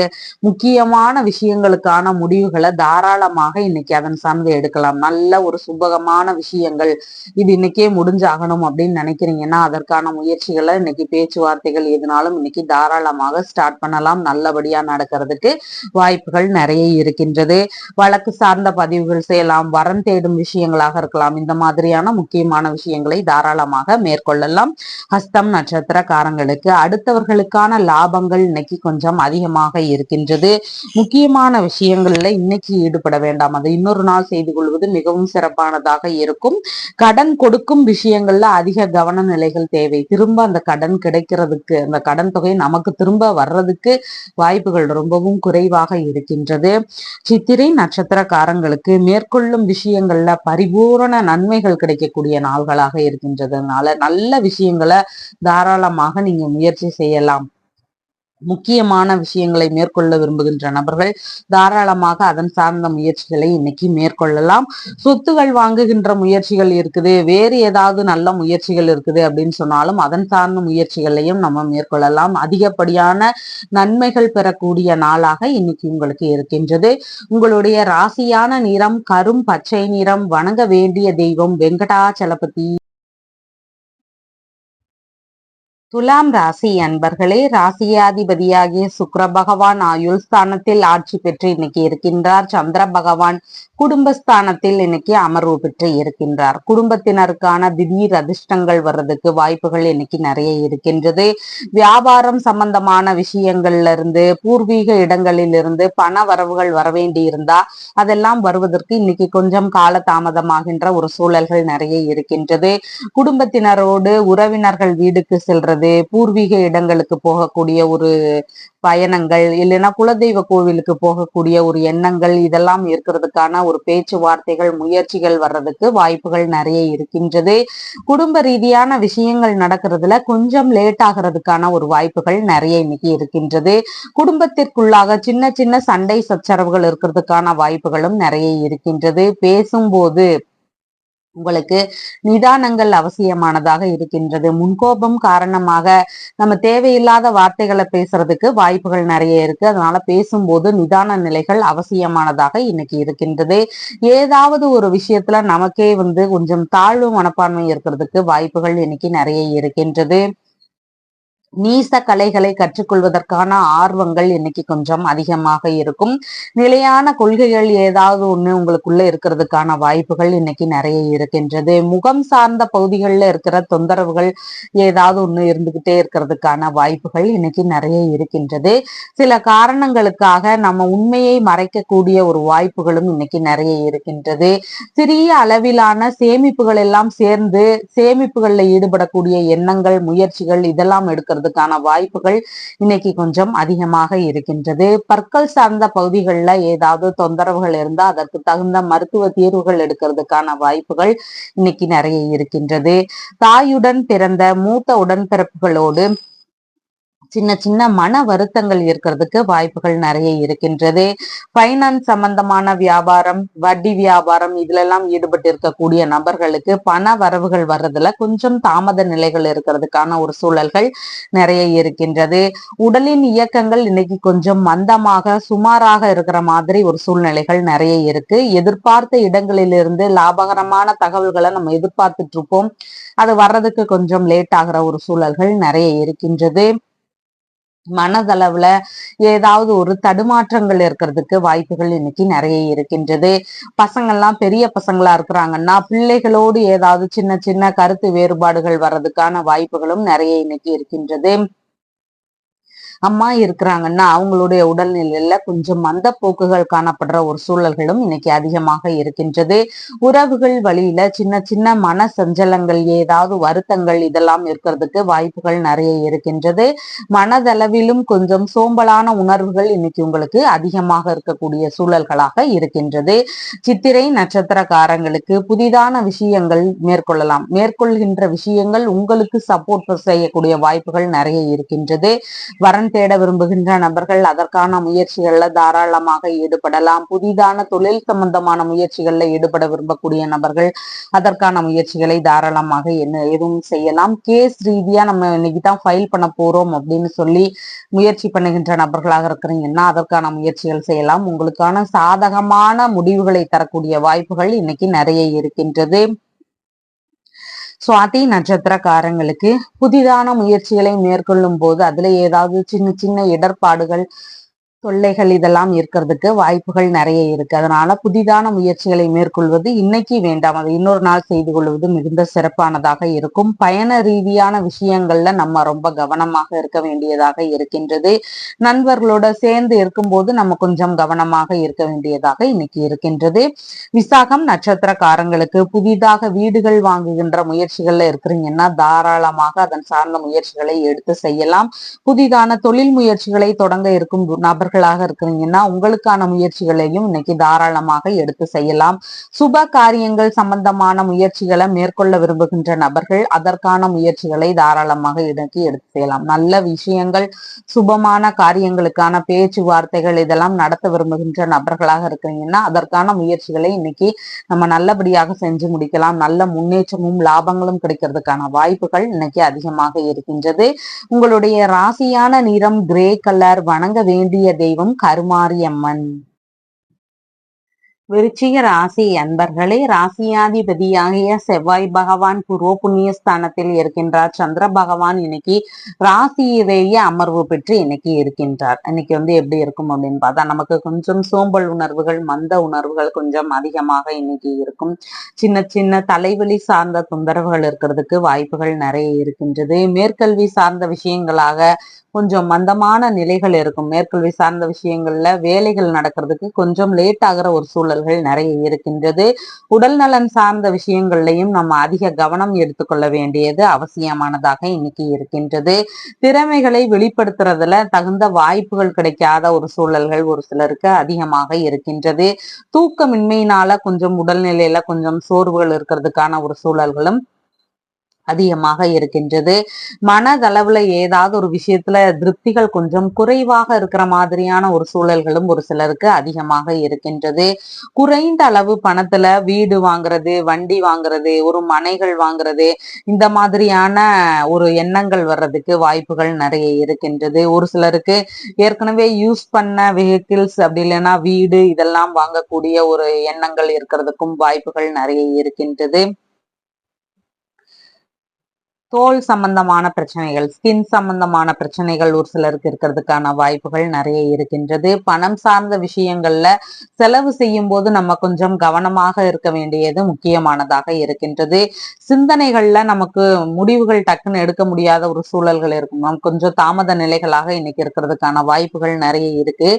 முக்கியமான விஷயங்களுக்கான முடிவுகளை தாராளமாக இன்னைக்கு அதன் சார்ந்து எடுக்கலாம். நல்ல ஒரு சுபகமான விஷயங்கள், இது இன்னைக்கே முடிஞ்சாகணும் அப்படின்னு நினைக்கிறீங்கன்னா அதற்கான முயற்சிகளை இன்னைக்கு பேச்சுவார்த்தைகள் எதுனாலும் இன்னைக்கு தாராளமாக ஸ்டார்ட் பண்ணலாம். நல்லபடியா நடக்கிறதுக்கு வாய்ப்புகள் நிறைய இருக்கின்றது. வழக்கு சார்ந்த பதிவுகள் செய்யலாம், வரன் தேடும் விஷயங்களாக இருக்கலாம். இந்த மாதிரியான முக்கியமான விஷயங்களை தாராளமாக மேற்கொள்ளலாம். ஹஸ்தம் நட்சத்திரக்காரங்களுக்கு அடுத்தவர்களுக்கான லாபங்கள் இன்னைக்கு கொஞ்சம் அதிகமாக இருக்கின்றது. முக்கியமான விஷயங்கள்ல இன்னைக்கு ஈடுபட வேண்டாம், அதை இன்னொரு நாள் செய்து கொள்வது மிகவும் சிறப்பானதாக இருக்கும். கடன் கொடுக்கும் விஷயங்கள்ல அதிக கவன நிலைகள் தேவை. திரும்ப அந்த கடன் கிடைக்கிறதுக்கு, அந்த கடன் தொகை நமக்கு திரும்ப வர்றதுக்கு வாய்ப்புகள் ரொம்பவும் குறைவாக இருக்கின்றது. சித்திரை நட்சத்திரக்காரங்களுக்கு மேற்கொள்ளும் விஷயங்கள்ல பரிபூரண நன்மைகள் கிடைக்கக்கூடிய நாள்களாக இருக்கின்றதுனால நல்ல விஷயங்களை தாராளமாக நீங்க முயற்சி செய்யலாம். முக்கியமான விஷயங்களை மேற்கொள்ள விரும்புகின்ற நபர்கள் தாராளமாக அதன் சார்ந்த முயற்சிகளை இன்னைக்கு மேற்கொள்ளலாம். சொத்துகள் வாங்குகின்ற முயற்சிகள் இருக்குது, வேறு ஏதாவது நல்ல முயற்சிகள் இருக்குது அப்படின்னு சொன்னாலும் அதன் சார்ந்த முயற்சிகளையும் நம்ம மேற்கொள்ளலாம். அதிகப்படியான நன்மைகள் பெறக்கூடிய நாளாக இன்னைக்கு உங்களுக்கு இருக்கின்றது. உங்களுடைய ராசியான நிறம் கரும் பச்சை நிறம். வணங்க வேண்டிய தெய்வம் வெங்கடாச்சலபதி. துலாம் ராசி அன்பர்களே, ராசியாதிபதியாகிய சுக்கிர பகவான் ஆயுள் ஸ்தானத்தில் ஆட்சி பெற்று இன்னைக்கு இருக்கின்றார். சந்திர பகவான் குடும்பஸ்தானத்தில் இன்னைக்கு அமர்வு பெற்று இருக்கின்றார். குடும்பத்தினருக்கான திடீர் அதிர்ஷ்டங்கள் வர்றதுக்கு வாய்ப்புகள் இன்னைக்கு நிறைய இருக்கின்றது. வியாபாரம் சம்பந்தமான விஷயங்கள்ல இருந்து, பூர்வீக இடங்களில் இருந்து பண வரவுகள் வரவேண்டி இருந்தா அதெல்லாம் வருவதற்கு இன்னைக்கு கொஞ்சம் கால தாமதமாகின்ற ஒரு சூழல்கள் நிறைய இருக்கின்றது. குடும்பத்தினரோடு உறவினர்கள் வீடுக்கு செல்றது, இருக்கிறது, பூர்வீக இடங்களுக்கு போகக்கூடிய ஒரு பயணங்கள், இல்லைன்னா குலதெய்வ கோவிலுக்கு போகக்கூடிய ஒரு எண்ணங்கள், இதெல்லாம் இருக்கிறதுக்கான ஒரு பேச்சுவார்த்தைகள், முயற்சிகள் வர்றதுக்கு வாய்ப்புகள் நிறைய இருக்கின்றது. குடும்ப ரீதியான விஷயங்கள் நடக்கிறதுல கொஞ்சம் லேட் ஆகிறதுக்கான ஒரு வாய்ப்புகள் நிறைய இன்னைக்கு இருக்கின்றது. குடும்பத்திற்குள்ளாக சின்ன சின்ன சண்டை சச்சரவுகள் இருக்கிறதுக்கான வாய்ப்புகளும் நிறைய இருக்கின்றது. பேசும்போது உங்களுக்கு நிதானங்கள் அவசியமானதாக இருக்கின்றது. முன்கோபம் காரணமாக நம்ம தேவையில்லாத வார்த்தைகளை பேசுறதுக்கு வாய்ப்புகள் நிறைய இருக்கு. அதனால பேசும்போது நிதான நிலைகள் அவசியமானதாக இன்னைக்கு இருக்கின்றது. ஏதாவது ஒரு விஷயத்துல நமக்கே கொஞ்சம் தாழ்வு மனப்பான்மை இருக்கிறதுக்கு வாய்ப்புகள் இன்னைக்கு நிறைய இருக்கின்றது. நீச கலைகளை கற்றுக்கொள்வதற்கான ஆர்வங்கள் இன்னைக்கு கொஞ்சம் அதிகமாக இருக்கும். நிலையான கொள்கைகள் ஏதாவது ஒண்ணு உங்களுக்குள்ள இருக்கிறதுக்கான வாய்ப்புகள் இன்னைக்கு நிறைய இருக்கின்றது. முகம் சார்ந்த பகுதிகளில் இருக்கிற தொந்தரவுகள் ஏதாவது ஒண்ணு இருந்துகிட்டே இருக்கிறதுக்கான வாய்ப்புகள் இன்னைக்கு நிறைய இருக்கின்றது. சில காரணங்களுக்காக நம்ம உண்மையை மறைக்கக்கூடிய ஒரு வாய்ப்புகளும் இன்னைக்கு நிறைய இருக்கின்றது. சிறிய அளவிலான சேமிப்புகள் எல்லாம் சேர்ந்து சேமிப்புகள்ல ஈடுபடக்கூடிய எண்ணங்கள், முயற்சிகள் இதெல்லாம் எடுக்கிறதுக்கான வாய்ப்புகள் இன்னைக்கு கொஞ்சம் அதிகமாக இருக்கின்றது. பற்கள் சார்ந்த பகுதிகளில் ஏதாவது தொந்தரவுகள் இருந்தா அதற்கு தகுந்த மருத்துவ தீர்வுகள் எடுக்கிறதுக்கான வாய்ப்புகள் இன்னைக்கு நிறைய இருக்கின்றது. தாயுடன் பிறந்த மூத்த உடன்பிறப்புகளோடு சின்ன சின்ன மன வருத்தங்கள் இருக்கிறதுக்கு வாய்ப்புகள் நிறைய இருக்கின்றது. பைனான்ஸ் சம்பந்தமான வியாபாரம், வட்டி வியாபாரம் இதுல எல்லாம் ஈடுபட்டு இருக்கக்கூடிய நபர்களுக்கு பண வரவுகள் வர்றதுல கொஞ்சம் தாமத நிலைகள் இருக்கிறதுக்கான ஒரு சூழல்கள் நிறைய இருக்கின்றது. உடலின் இயக்கங்கள் இன்னைக்கு கொஞ்சம் மந்தமாக சுமாராக இருக்கிற மாதிரி ஒரு சூழ்நிலைகள் நிறைய இருக்கு. எதிர்பார்த்த இடங்களிலிருந்து லாபகரமான தகவல்களை நம்ம எதிர்பார்த்துட்டு இருப்போம். அது வர்றதுக்கு கொஞ்சம் லேட் ஆகிற ஒரு சூழல்கள் நிறைய இருக்கின்றது. மனதளவுல ஏதாவது ஒரு தடுமாற்றங்கள் இருக்கிறதுக்கு வாய்ப்புகள் இன்னைக்கு நிறைய இருக்கின்றது. பசங்கள்லாம் பெரிய பசங்களா இருக்கிறாங்கன்னா பிள்ளைகளோடு ஏதாவது சின்ன சின்ன கருத்து வேறுபாடுகள் வர்றதுக்கான வாய்ப்புகளும் நிறைய இன்னைக்கு இருக்கின்றது. அம்மா இருக்கிறாங்கன்னா அவங்களுடைய உடல்நிலையில கொஞ்சம் மந்த போக்குகள் காணப்படுற ஒரு சூழல்களும் இன்னைக்கு அதிகமாக இருக்கின்றது. உறவுகள் வழியில சின்ன சின்ன மன சஞ்சலங்கள், ஏதாவது வருத்தங்கள் இதெல்லாம் இருக்கிறதுக்கு வாய்ப்புகள் நிறைய இருக்கின்றது. மனதளவிலும் கொஞ்சம் சோம்பலான உணர்வுகள் இன்னைக்கு உங்களுக்கு அதிகமாக இருக்கக்கூடிய சூழல்களாக இருக்கின்றது. சித்திரை நட்சத்திரக்காரங்களுக்கு புதிதான விஷயங்கள் மேற்கொள்கின்ற விஷயங்கள் உங்களுக்கு சப்போர்ட் செய்யக்கூடிய வாய்ப்புகள் நிறைய இருக்கின்றது. வரன் தேட விரும்புகின்ற நபர்கள் அதற்கான முயற்சிகள்ல தாராளமாக ஈடுபடலாம். புதிதான தொழில் சம்பந்தமான முயற்சிகள்ல ஈடுபட விரும்பக்கூடிய நபர்கள் அதற்கான முயற்சிகளை தாராளமாக எதுவும் செய்யலாம். கேஸ் ரீதியா நம்ம இன்னைக்கு தான் ஃபைல் பண்ண போறோம் அப்படின்னு சொல்லி முயற்சி பண்ணுகின்ற நபர்களாக இருக்கிறீங்கன்னா அதற்கான முயற்சிகள் செய்யலாம். உங்களுக்கான சாதகமான முடிவுகளை தரக்கூடிய வாய்ப்புகள் இன்னைக்கு நிறைய இருக்கின்றது. சுவாதி நட்சத்திரக்காரங்களுக்கு புதிதான முயற்சிகளை மேற்கொள்ளும் போது அதுல ஏதாவது சின்ன சின்ன இடர்பாடுகள், தொல்லைகள் இதெல்லாம் இருக்கிறதுக்கு வாய்ப்புகள் நிறைய இருக்கு. அதனால புதிதான முயற்சிகளை மேற்கொள்வது இன்னைக்கு வேண்டாம், அதை இன்னொரு நாள் செய்து கொள்வது மிகுந்த சிறப்பானதாக இருக்கும். பயண ரீதியான விஷயங்கள்ல நம்ம ரொம்ப கவனமாக இருக்க வேண்டியதாக இருக்கின்றது. நண்பர்களோட சேர்ந்து இருக்கும்போது நம்ம கொஞ்சம் கவனமாக இருக்க வேண்டியதாக இன்னைக்கு இருக்கின்றது. விசாகம் நட்சத்திரக்காரங்களுக்கு புதிதாக வீடுகள் வாங்குகின்ற முயற்சிகள்ல இருக்கிறீங்கன்னா தாராளமாக அதன் சார்ந்த முயற்சிகளை எடுத்து செய்யலாம். புதிதான தொழில் முயற்சிகளை தொடங்க இருக்கும் நபர்களாக இருக்கிறீங்கன்னா உங்களுக்கான முயற்சிகளையும் இன்னைக்கு தாராளமாக எடுத்து செய்யலாம். சுப காரியங்கள் சம்பந்தமான முயற்சிகளை மேற்கொள்ள விரும்புகின்ற நபர்கள் அதற்கான முயற்சிகளை தாராளமாக இன்னைக்கு எடுத்து செய்யலாம். நல்ல விஷயங்கள், சுபமான காரியங்களுக்கான பேச்சுவார்த்தைகள் இதெல்லாம் நடத்த விரும்புகின்ற நபர்களாக இருக்கிறீங்கன்னா அதற்கான முயற்சிகளை இன்னைக்கு நம்ம நல்லபடியாக செஞ்சு முடிக்கலாம். நல்ல முன்னேற்றமும் லாபங்களும் கிடைக்கிறதுக்கான வாய்ப்புகள் இன்னைக்கு அதிகமாக இருக்கின்றது. உங்களுடைய ராசியான நிறம் கிரே கலர். வணங்க வேண்டிய தெய்வம் கருமாரியம்மன். விருச்சிக ராசி அன்பர்களே, ராசியாதிபதியாகிய செவ்வாய் பகவான் பூர்வ புண்ணிய ஸ்தானத்தில் இருக்கின்றார். சந்திர பகவான் இன்னைக்கு ராசியிலேயே அமர்வு பெற்று இன்னைக்கு இருக்கின்றார். இன்னைக்கு எப்படி இருக்கும் அப்படின்னு பார்த்தா நமக்கு கொஞ்சம் சோம்பல் உணர்வுகள், மந்த உணர்வுகள் கொஞ்சம் அதிகமாக இன்னைக்கு இருக்கும். சின்ன சின்ன தலைவலி சார்ந்த தொந்தரவுகள் இருக்கிறதுக்கு வாய்ப்புகள் நிறைய இருக்கின்றது. மேற்கல்வி சார்ந்த விஷயங்களாக கொஞ்சம் மந்தமான நிலைகள் இருக்கும். மேற்கல்வி சார்ந்த விஷயங்கள்ல வேலைகள் நடக்கிறதுக்கு கொஞ்சம் லேட் ஆகிற ஒரு சூழல்கள் நிறைய இருக்கின்றது. உடல் நலன் சார்ந்த விஷயங்கள்லையும் நம்ம அதிக கவனம் எடுத்துக்கொள்ள வேண்டியது அவசியமானதாக இன்னைக்கு இருக்கின்றது. திறமைகளை வெளிப்படுத்துறதுல தகுந்த வாய்ப்புகள் கிடைக்காத ஒரு சூழல்கள் ஒரு சிலருக்கு அதிகமாக இருக்கின்றது. தூக்கமின்மையினால கொஞ்சம் உடல்நிலையில கொஞ்சம் சோர்வுகள் இருக்கிறதுக்கான ஒரு சூழல்களும் அதிகமாக இருக்கின்றது. மனதளவுல ஏதாவது ஒரு விஷயத்துல திருப்திகள் கொஞ்சம் குறைவாக இருக்கிற மாதிரியான ஒரு சூழல்களும் ஒரு சிலருக்கு அதிகமாக இருக்கின்றது. குறைந்த அளவு பணத்துல வீடு வாங்குறது, வண்டி வாங்குறது, ஒரு மனைகள் வாங்குறது, இந்த மாதிரியான ஒரு எண்ணங்கள் வர்றதுக்கு வாய்ப்புகள் நிறைய இருக்கின்றது. ஒரு சிலருக்கு ஏற்கனவே யூஸ் பண்ண வெஹிக்கிள்ஸ் அப்படி இல்லைன்னா வீடு இதெல்லாம் வாங்கக்கூடிய ஒரு எண்ணங்கள் இருக்கிறதுக்கும் வாய்ப்புகள் நிறைய இருக்கின்றது. தோல் சம்பந்தமான பிரச்சனைகள், ஸ்கின் சம்பந்தமான பிரச்சனைகள் ஒரு சிலருக்கு இருக்கிறதுக்கான வாய்ப்புகள் நிறைய இருக்கின்றது. பணம் சார்ந்த விஷயங்கள்ல செலவு செய்யும் போது நம்ம கொஞ்சம் கவனமாக இருக்க வேண்டியது முக்கியமானதாக இருக்கின்றது. சிந்தனைகள்ல நமக்கு முடிவுகள் டக்குன்னு எடுக்க முடியாத ஒரு சூழல்கள் இருக்கும். நம்ம கொஞ்சம் தாமத நிலைகளாக இன்னைக்கு இருக்கிறதுக்கான வாய்ப்புகள் நிறைய இருக்கு.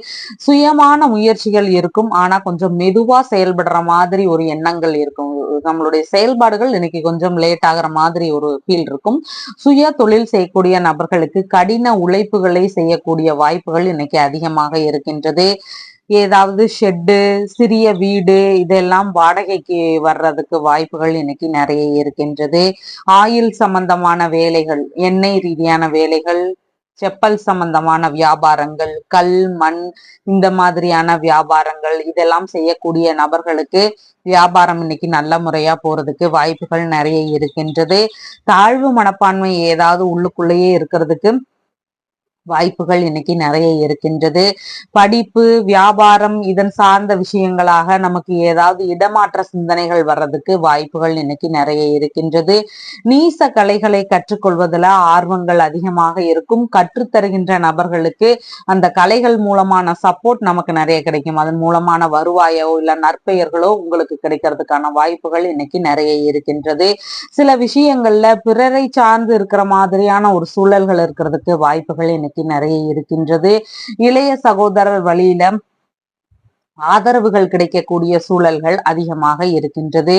சுயமான முயற்சிகள் இருக்கும், ஆனா கொஞ்சம் மெதுவா செயல்படுற மாதிரி ஒரு எண்ணங்கள் இருக்கும். நம்மளுடைய செயல்பாடுகள் இன்னைக்கு கொஞ்சம் லேட் ஆகிற மாதிரி ஒரு ஃபீல் இருக்கும். சுய தொழில் செய்யக்கூடிய நபர்களுக்கு கடின உழைப்புகளை செய்யக்கூடிய வாய்ப்புகள் இன்னைக்கு அதிகமாக இருக்கின்றது. ஏதாவது ஷெட்டு, சிறிய வீடு இதெல்லாம் வாடகைக்கு வர்றதுக்கு வாய்ப்புகள் இன்னைக்கு நிறைய இருக்கின்றது. ஆயில் சம்பந்தமான வேலைகள், எண்ணெய் ரீதியான வேலைகள், செப்பல் சம்பந்தமான வியாபாரங்கள், கல், மண் இந்த மாதிரியான வியாபாரங்கள் இதெல்லாம் செய்யக்கூடிய நபர்களுக்கு வியாபாரம் இன்னைக்கு நல்ல முறையா போறதுக்கு வாய்ப்புகள் நிறைய இருக்கின்றது. தாழ்வு மனப்பான்மை ஏதாவது உள்ளுக்குள்ளேயே இருக்கிறதுக்கு வாய்ப்புகள் இன்னைக்கு நிறைய இருக்கின்றது. படிப்பு, வியாபாரம் இதன் சார்ந்த விஷயங்களாக நமக்கு ஏதாவது இடமாற்ற சிந்தனைகள் வர்றதுக்கு வாய்ப்புகள் இன்னைக்கு நிறைய இருக்கின்றது. நீச கலைகளை கற்றுக்கொள்வதில் ஆர்வங்கள் அதிகமாக இருக்கும். கற்றுத்தருகின்ற நபர்களுக்கு அந்த கலைகள் மூலமான சப்போர்ட் நமக்கு நிறைய கிடைக்கும். அதன் மூலமான வருவாயோ இல்ல நற்பெயர்களோ உங்களுக்கு கிடைக்கிறதுக்கான வாய்ப்புகள் இன்னைக்கு நிறைய இருக்கின்றது. சில விஷயங்கள்ல பிறரை சார்ந்து இருக்கிற மாதிரியான ஒரு சூழல்கள் இருக்கிறதுக்கு வாய்ப்புகள் இன்னைக்கு நிறைய இருக்கின்றது. இளைய சகோதரர் வழியில ஆதரவுகள் கிடைக்கக்கூடிய சூழல்கள் அதிகமாக இருக்கின்றது.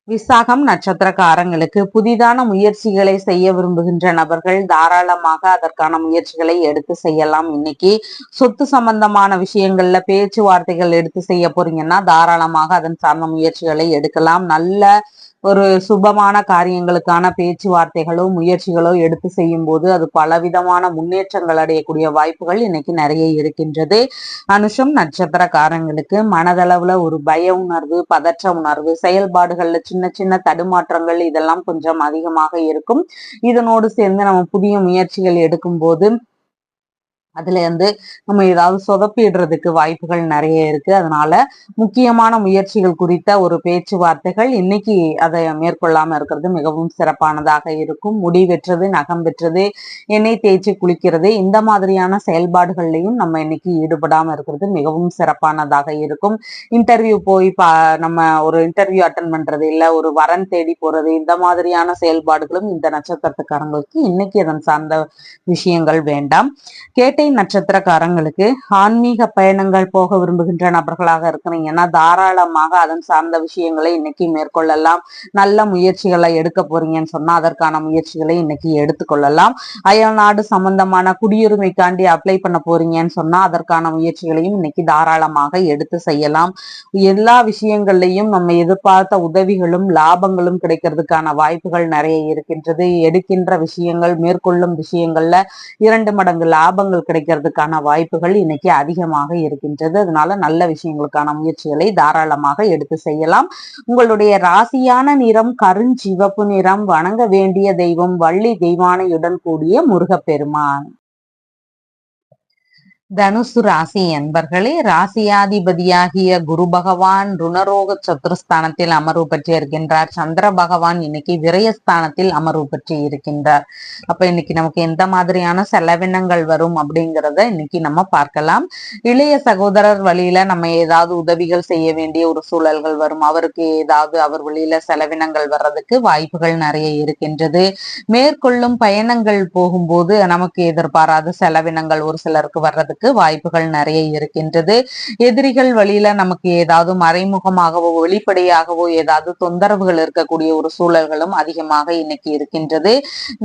விசாகம் நட்சத்திரக்காரங்களுக்கு புதிதான முயற்சிகளை செய்ய விரும்புகின்ற நபர்கள் தாராளமாக அதற்கான முயற்சிகளை எடுத்து செய்யலாம். இன்னைக்கு சொத்து சம்பந்தமான விஷயங்கள்ல பேச்சுவார்த்தைகள் எடுத்து செய்ய போறீங்கன்னா தாராளமாக அதன் சார்ந்த முயற்சிகளை எடுக்கலாம். நல்ல ஒரு சுபமான காரியங்களுக்கான பேச்சுவார்த்தைகளோ முயற்சிகளோ எடுத்து செய்யும் போது அது பலவிதமான முன்னேற்றங்கள் அடையக்கூடிய வாய்ப்புகள் இன்னைக்கு நிறைய இருக்கின்றது. அனுஷம் நட்சத்திரக்காரங்களுக்கு மனதளவுல ஒரு பய உணர்வு, பதற்ற உணர்வு, செயல்பாடுகள்ல சின்ன சின்ன தடுமாற்றங்கள் இதெல்லாம் கொஞ்சம் அதிகமாக இருக்கும். இதனோடு சேர்ந்து நம்ம புதிய முயற்சிகள் எடுக்கும் போது அதுல இருந்து நம்ம ஏதாவது சொதப்பிடுறதுக்கு வாய்ப்புகள் நிறைய இருக்கு. அதனால முக்கியமான முயற்சிகள் குறித்த ஒரு பேச்சுவார்த்தைகள் இன்னைக்கு அதை மேற்கொள்ளாம இருக்கிறது மிகவும் சிறப்பானதாக இருக்கும். முடி வெட்டுறது, நகம் வெட்டுறது, எண்ணெய் தேய்ச்சி குளிக்கிறது இந்த மாதிரியான செயல்பாடுகள்லையும் நம்ம இன்னைக்கு ஈடுபடாம இருக்கிறது மிகவும் சிறப்பானதாக இருக்கும். இன்டர்வியூ போய் நம்ம ஒரு இன்டர்வியூ அட்டன் பண்றது இல்ல ஒரு வரன் தேடி போறது இந்த மாதிரியான செயல்பாடுகளும் இந்த நட்சத்திரத்துக்காரங்களுக்கு இன்னைக்கு அதன் சார்ந்த விஷயங்கள் வேண்டாம். கேட்டை நட்சத்திரக்காரங்களுக்கு ஆன்மீக பயணங்கள் போக விரும்புகின்ற நபர்களாக இருக்கிறீங்கன்னா தாராளமாக அதன் சார்ந்த விஷயங்களை இன்னைக்கு மேற்கொள்ளலாம். நல்ல முயற்சிகளை எடுக்க போறீங்கன்னு சொன்னா அதற்கான முயற்சிகளை இன்னைக்கு எடுத்துக்கொள்ளலாம். அயல்நாடு சம்பந்தமான குடியுரிமைக்காண்டி அப்ளை பண்ண போறீங்கன்னு சொன்னா அதற்கான முயற்சிகளையும் இன்னைக்கு தாராளமாக எடுத்து செய்யலாம். எல்லா விஷயங்கள்லையும் நம்ம எதிர்பார்த்த உதவிகளும் லாபங்களும் கிடைக்கிறதுக்கான வாய்ப்புகள் நிறைய இருக்கின்றது. எடுக்கின்ற விஷயங்கள், மேற்கொள்ளும் விஷயங்கள்ல 2 மடங்கு லாபங்கள் கிடைக்கிறதுக்கான வாய்ப்புகள் இன்னைக்கு அதிகமாக இருக்கின்றது. அதனால நல்ல விஷயங்களுக்கான முயற்சிகளை தாராளமாக எடுத்து செய்யலாம். உங்களுடைய ராசியான நிறம் கருஞ்சிவப்பு நிறம். வணங்க வேண்டிய தெய்வம் வள்ளி தெய்வானையுடன் கூடிய முருகப்பெருமான். தனுசு ராசி என்பர்களே, ராசியாதிபதியாகிய குரு பகவான் ருணரோக சத்துருஸ்தானத்தில் அமர்வு பெற்று இருக்கின்றார். சந்திர பகவான் இன்னைக்கு விரயஸ்தானத்தில் அமர்வு பெற்று இருக்கின்றார். அப்ப இன்னைக்கு நமக்கு எந்த மாதிரியான செலவினங்கள் வரும் அப்படிங்கிறத இன்னைக்கு நம்ம பார்க்கலாம். இளைய சகோதரர் வழியில நம்ம ஏதாவது உதவிகள் செய்ய வேண்டிய ஒரு சூழல்கள் வரும். அவருக்கு ஏதாவது அவர் வழியில செலவினங்கள் வர்றதுக்கு வாய்ப்புகள் நிறைய இருக்கின்றது. மேற்கொள்ளும் பயணங்கள் போகும்போது நமக்கு எதிர்பாராத செலவினங்கள் ஒரு சிலருக்கு வர்றதுக்கு வாய்ப்புகள் நிறைய இருக்கின்றது. எதிரிகள் வழியில நமக்கு ஏதாவது மறைமுகமாகவோ வெளிப்படையாகவோ ஏதாவது தொந்தரவுகள் இருக்கக்கூடிய ஒரு சூழல்களும் அதிகமாக இன்னைக்கு இருக்கின்றது.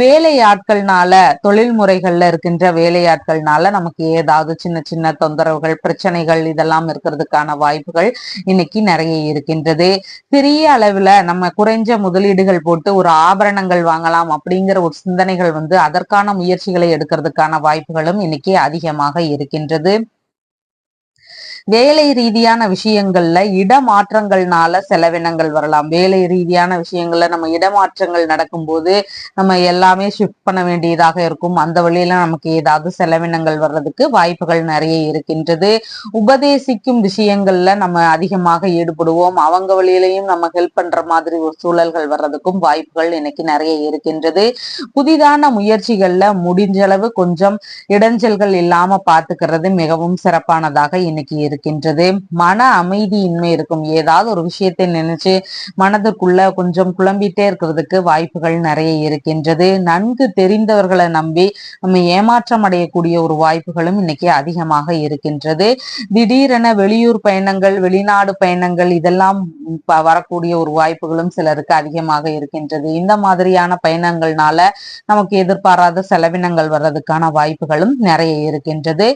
வேலையாட்கள்னால, தொழில் முறைகள்ல இருக்கின்ற வேலையாட்கள்னால நமக்கு ஏதாவது சின்ன சின்ன தொந்தரவுகள், பிரச்சனைகள் இதெல்லாம் இருக்கிறதுக்கான வாய்ப்புகள் இன்னைக்கு நிறைய இருக்கின்றது. பெரிய அளவுல நம்ம குறைஞ்ச முதலீடுகள் போட்டு ஒரு ஆபரணங்கள் வாங்கலாம் அப்படிங்கிற ஒரு சிந்தனைகள் அதற்கான முயற்சிகளை எடுக்கிறதுக்கான வாய்ப்புகளும் இன்னைக்கு அதிகமாக இருக்கின்றது. வேலை ரீதியான விஷயங்கள்ல இடமாற்றங்கள்னால செலவினங்கள் வரலாம். வேலை ரீதியான விஷயங்கள்ல நம்ம இடமாற்றங்கள் நடக்கும்போது நம்ம எல்லாமே ஷிஃப்ட் பண்ண வேண்டியதாக இருக்கும். அந்த வழியில நமக்கு ஏதாவது செலவினங்கள் வர்றதுக்கு வாய்ப்புகள் நிறைய இருக்கின்றது. உபதேசிக்கும் விஷயங்கள்ல நம்ம அதிகமாக ஈடுபடுவோம். அவங்க வழியிலையும் நம்ம ஹெல்ப் பண்ற மாதிரி ஒரு சூழல்கள் வர்றதுக்கும் வாய்ப்புகள் இன்னைக்கு நிறைய இருக்கின்றது. புதிதான முயற்சிகள்ல முடிஞ்ச அளவு கொஞ்சம் இடைஞ்சல்கள் இல்லாம பாத்துக்கிறது மிகவும் சிறப்பானதாக இன்னைக்கு இருக்கின்றது. மன அமைதியின்மை இருக்கும். ஏதாவது ஒரு விஷயத்தை நினைச்சு மனதுக்குள்ள கொஞ்சம் குழம்பிட்டே இருக்கிறதுக்கு வாய்ப்புகள் நிறைய இருக்கின்றது. நன்கு தெரிந்தவர்களை நம்பி நம்ம ஏமாற்றம் அடையக்கூடிய ஒரு வாய்ப்புகளும் இன்னைக்கு அதிகமாக இருக்கின்றது. திடீரென வெளியூர் பயணங்கள், வெளிநாடு பயணங்கள் இதெல்லாம் வரக்கூடிய ஒரு வாய்ப்புகளும் சிலருக்கு அதிகமாக இருக்கின்றது. இந்த மாதிரியான பயணங்கள்னால நமக்கு எதிர்பாராத செலவினங்கள் வர்றதுக்கான வாய்ப்புகளும் நிறைய இருக்கின்றது.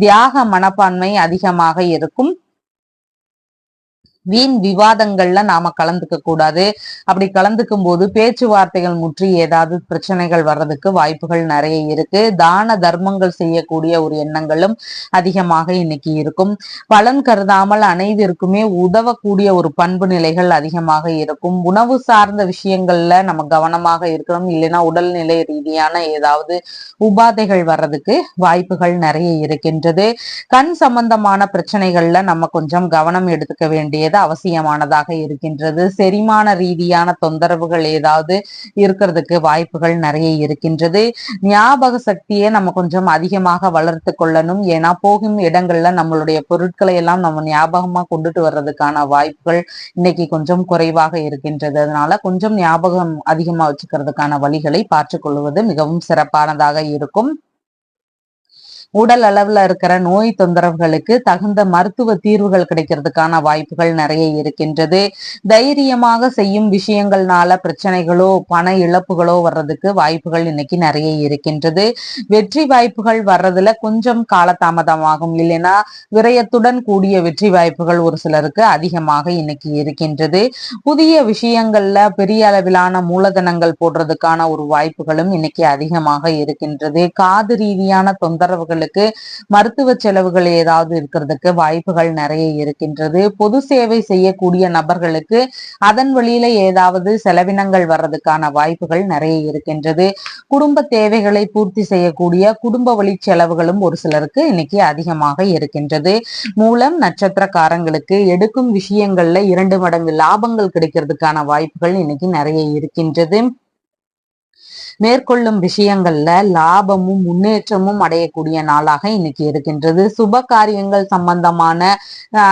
தியாக மனப்பான்மை அதிகமாக இருக்கும். வீண் விவாதங்கள்ல நாம கலந்துக்க கூடாது. அப்படி கலந்துக்கும் போது பேச்சுவார்த்தைகள் முற்றி ஏதாவது பிரச்சனைகள் வர்றதுக்கு வாய்ப்புகள் நிறைய இருக்கு. தான தர்மங்கள் செய்யக்கூடிய ஒரு எண்ணங்களும் அதிகமாக இன்னைக்கு இருக்கும். பலன் கருதாமல் அனைவருக்குமே உதவக்கூடிய ஒரு பண்பு நிலைகள் அதிகமாக இருக்கும். உணவு சார்ந்த விஷயங்கள்ல நம்ம கவனமாக இருக்கணும். இல்லைன்னா உடல்நிலை ரீதியான ஏதாவது உபாதைகள் வர்றதுக்கு வாய்ப்புகள் நிறைய இருக்கின்றது. கண் சம்பந்தமான பிரச்சனைகள்ல நம்ம கொஞ்சம் கவனம் எடுத்துக்க வேண்டியது அவசியமானதாக இருக்கின்றது. செரிமான ரீதியான தொந்தரவுகள் ஏதாவது இருக்கிறதுக்கு வாய்ப்புகள் நிறைய இருக்கின்றது. ஞாபக சக்தியை நம்ம கொஞ்சம் அதிகமாக வளர்த்து கொள்ளணும். ஏன்னா போகும் இடங்கள்ல நம்மளுடைய பொருட்களை எல்லாம் நம்ம ஞாபகமா கொண்டுட்டு வர்றதுக்கான வாய்ப்புகள் இன்னைக்கு கொஞ்சம் குறைவாக இருக்கின்றது. அதனால கொஞ்சம் ஞாபகம் அதிகமா வச்சுக்கிறதுக்கான வழிகளை பார்த்துக் கொள்வது மிகவும் சிறப்பானதாக இருக்கும். உடல் அளவுல இருக்கிற நோய் தொந்தரவுகளுக்கு தகுந்த மருத்துவ தீர்வுகள் கிடைக்கிறதுக்கான வாய்ப்புகள் நிறைய இருக்கின்றது. தைரியமாக செய்யும் விஷயங்கள்னால பிரச்சனைகளோ பண இழப்புகளோ வர்றதுக்கு வாய்ப்புகள் இன்னைக்கு நிறைய இருக்கின்றது. வெற்றி வாய்ப்புகள் வர்றதுல கொஞ்சம் காலதாமதமாகும். இல்லைன்னா விரயத்துடன் கூடிய வெற்றி வாய்ப்புகள் ஒரு சிலருக்கு அதிகமாக இன்னைக்கு இருக்கின்றது. புதிய விஷயங்கள்ல பெரிய அளவிலான மூலதனங்கள் போடுறதுக்கான ஒரு வாய்ப்புகளும் இன்னைக்கு அதிகமாக இருக்கின்றது. காது ரீதியான தொந்தரவுகள் மருத்துவ செலவுகள் ஏதாவது இருக்கிறதுக்கு வாய்ப்புகள் நிறைய இருக்கின்றது. பொது சேவை செய்யக்கூடிய நபர்களுக்கு அதன் வழியில ஏதாவது செலவினங்கள் வர்றதுக்கான வாய்ப்புகள் நிறைய இருக்கின்றது. குடும்ப தேவைகளை பூர்த்தி செய்யக்கூடிய குடும்ப வழி செலவுகளும் ஒரு சிலருக்கு இன்னைக்கு அதிகமாக இருக்கின்றது. மூலம் நட்சத்திரக்காரங்களுக்கு எடுக்கும் விஷயங்கள்ல 2 மடங்கு லாபங்கள் கிடைக்கிறதுக்கான வாய்ப்புகள் இன்னைக்கு நிறைய இருக்கின்றது. மேற்கொள்ளும் விஷயங்கள்ல லாபமும் முன்னேற்றமும் அடையக்கூடிய நாளாக இன்னைக்கு இருக்கின்றது. சுப காரியங்கள் சம்பந்தமான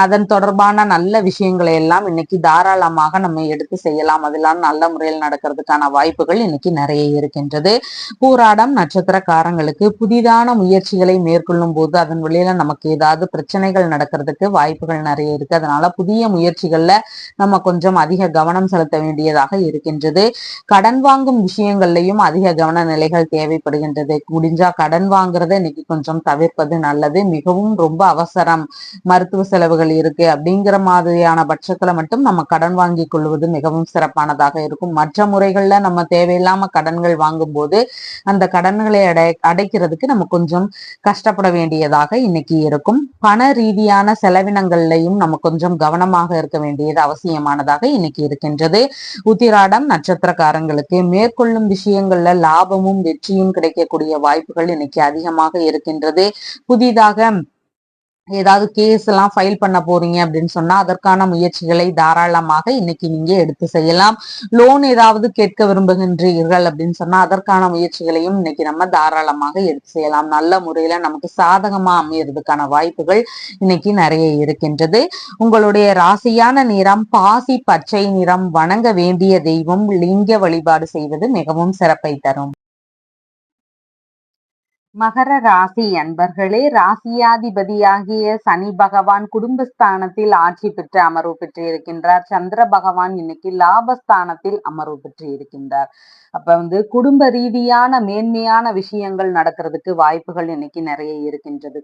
அதன் தொடர்பான நல்ல விஷயங்களை எல்லாம் இன்னைக்கு தாராளமாக நம்ம எடுத்து செய்யலாம். அதெல்லாம் நல்ல முறையில் நடக்கிறதுக்கான வாய்ப்புகள் இன்னைக்கு நிறைய இருக்கின்றது. பூராடம் நட்சத்திரக்காரங்களுக்கு புதிதான முயற்சிகளை மேற்கொள்ளும் போது அதன் வழியில நமக்கு ஏதாவது பிரச்சனைகள் நடக்கிறதுக்கு வாய்ப்புகள் நிறைய இருக்கு. அதனால புதிய முயற்சிகள்ல நம்ம கொஞ்சம் அதிக கவனம் செலுத்த வேண்டியதாக இருக்கின்றது. கடன் வாங்கும் விஷயங்கள்லயும் அதிக கவன நிலைகள் தேவைப்படுகின்றது. முடிஞ்சா கடன் வாங்குறத இன்னைக்கு கொஞ்சம் தவிர்ப்பது நல்லது. மிகவும் ரொம்ப அவசரம், மருத்துவ செலவுகள் இருக்கு அப்படிங்கிற மாதிரியான பட்சத்துல மட்டும் நம்ம கடன் வாங்கி கொள்வது மிகவும் சிறப்பானதாக இருக்கும். மற்ற முறைகள்ல நம்ம தேவையில்லாம கடன்கள் வாங்கும் போது அந்த கடன்களை அடைக்கிறதுக்கு நம்ம கொஞ்சம் கஷ்டப்பட வேண்டியதாக இன்னைக்கு இருக்கும். பண ரீதியான செலவினங்கள்லையும் நம்ம கொஞ்சம் கவனமாக இருக்க வேண்டியது அவசியமானதாக இன்னைக்கு இருக்கின்றது. உத்திராடம் நட்சத்திரக்காரங்களுக்கு மேற்கொள்ளும் விஷயங்கள்ல முயற்சிகள்ல லாபமும் வெற்றியும் கிடைக்கக்கூடிய வாய்ப்புகள் இன்னைக்கு அதிகமாக இருக்கின்றது. புதிதாக ஏதாவது கேஸ் எல்லாம் ஃபைல் பண்ண போறீங்க அப்படின்னு சொன்னா அதற்கான முயற்சிகளை தாராளமாக இன்னைக்கு நீங்க எடுத்து செய்யலாம். லோன் ஏதாவது கேட்க விரும்புகின்றீர்கள் அப்படின்னு சொன்னா அதற்கான முயற்சிகளையும் இன்னைக்கு நம்ம தாராளமாக எடுத்து செய்யலாம். நல்ல முறையில நமக்கு சாதகமா அமையறதுக்கான வாய்ப்புகள் இன்னைக்கு நிறைய இருக்கின்றது. உங்களுடைய ராசியான நிறம் பாசி பச்சை நிறம். வணங்க வேண்டிய தெய்வம் லிங்க வழிபாடு செய்வது மிகவும் சிறப்பை தரும். மகர ராசி அன்பர்களே, ராசியாதிபதியாகிய சனி பகவான் குடும்பஸ்தானத்தில் ஆட்சி பெற்று அமர்வு பெற்று இருக்கின்றார். சந்திர பகவான் இன்னைக்கு லாபஸ்தானத்தில் அமர்வு பெற்று இருக்கின்றார். அப்ப குடும்ப ரீதியான மேன்மையான விஷயங்கள் நடக்கிறதுக்கு வாய்ப்புகள் இன்னைக்கு நிறைய இருக்கின்றது.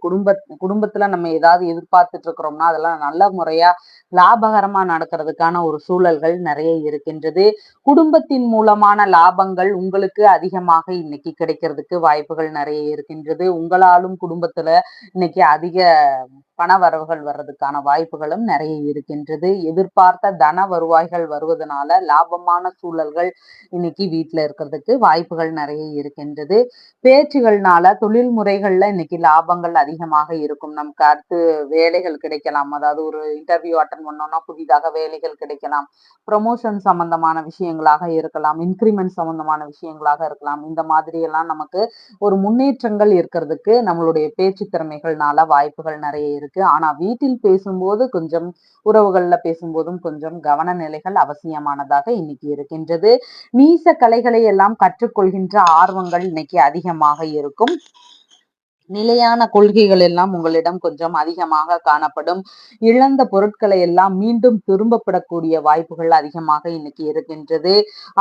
குடும்பத்துல நம்ம ஏதாவது எதிர்பார்த்துட்டு இருக்கிறோம்னா அதெல்லாம் நல்ல முறையா லாபகரமா நடக்கிறதுக்கான ஒரு சூழல்கள் நிறைய இருக்கின்றது. குடும்பத்தின் மூலமான லாபங்கள் உங்களுக்கு அதிகமாக இன்னைக்கு கிடைக்கிறதுக்கு வாய்ப்புகள் நிறைய இருக்கின்றது. உங்களாலும் குடும்பத்துல இன்னைக்கு அதிக பண வரவுகள் வர்றதுக்கான வாய்ப்புகளும் நிறைய இருக்கின்றது. எதிர்பார்த்த தன வருவாய்கள் வருவதனால லாபமான சூழல்கள் இன்னைக்கு வீட்டுல இருக்கிறதுக்கு வாய்ப்புகள் நிறைய இருக்கின்றது. பேச்சுகள்னால தொழில் முறைகள்ல இன்னைக்கு லாபங்கள் அதிகமாக இருக்கும். நமக்கு அடுத்து வேலைகள் கிடைக்கலாம். அதாவது ஒரு இன்டர்வியூ அட்டன் பண்ணோம்னா புதிதாக வேலைகள் கிடைக்கலாம். ப்ரொமோஷன் சம்பந்தமான விஷயங்களாக இருக்கலாம். இன்கிரிமெண்ட் சம்பந்தமான விஷயங்களாக இருக்கலாம். இந்த மாதிரி எல்லாம் நமக்கு ஒரு முன்னேற்றங்கள் இருக்கிறதுக்கு நம்மளுடைய பேச்சு திறமைகள்னால வாய்ப்புகள் நிறைய இருக்கு. ஆனா வீட்டில் பேசும்போது கொஞ்சம் உறவுகள்ல பேசும்போதும் கொஞ்சம் கவன நிலைகள் அவசியமானதாக இன்னைக்கு இருக்கின்றது. நீச கலைகளை எல்லாம் கற்றுக்கொள்கின்ற ஆர்வங்கள் இன்னைக்கு அதிகமாக இருக்கும். நிலையான கொள்கைகள் எல்லாம் உங்களிடம் கொஞ்சம் அதிகமாக காணப்படும். இழந்த பொருட்களை எல்லாம் மீண்டும் திரும்பப்படக்கூடிய வாய்ப்புகள் அதிகமாக இன்னைக்கு இருக்கின்றது.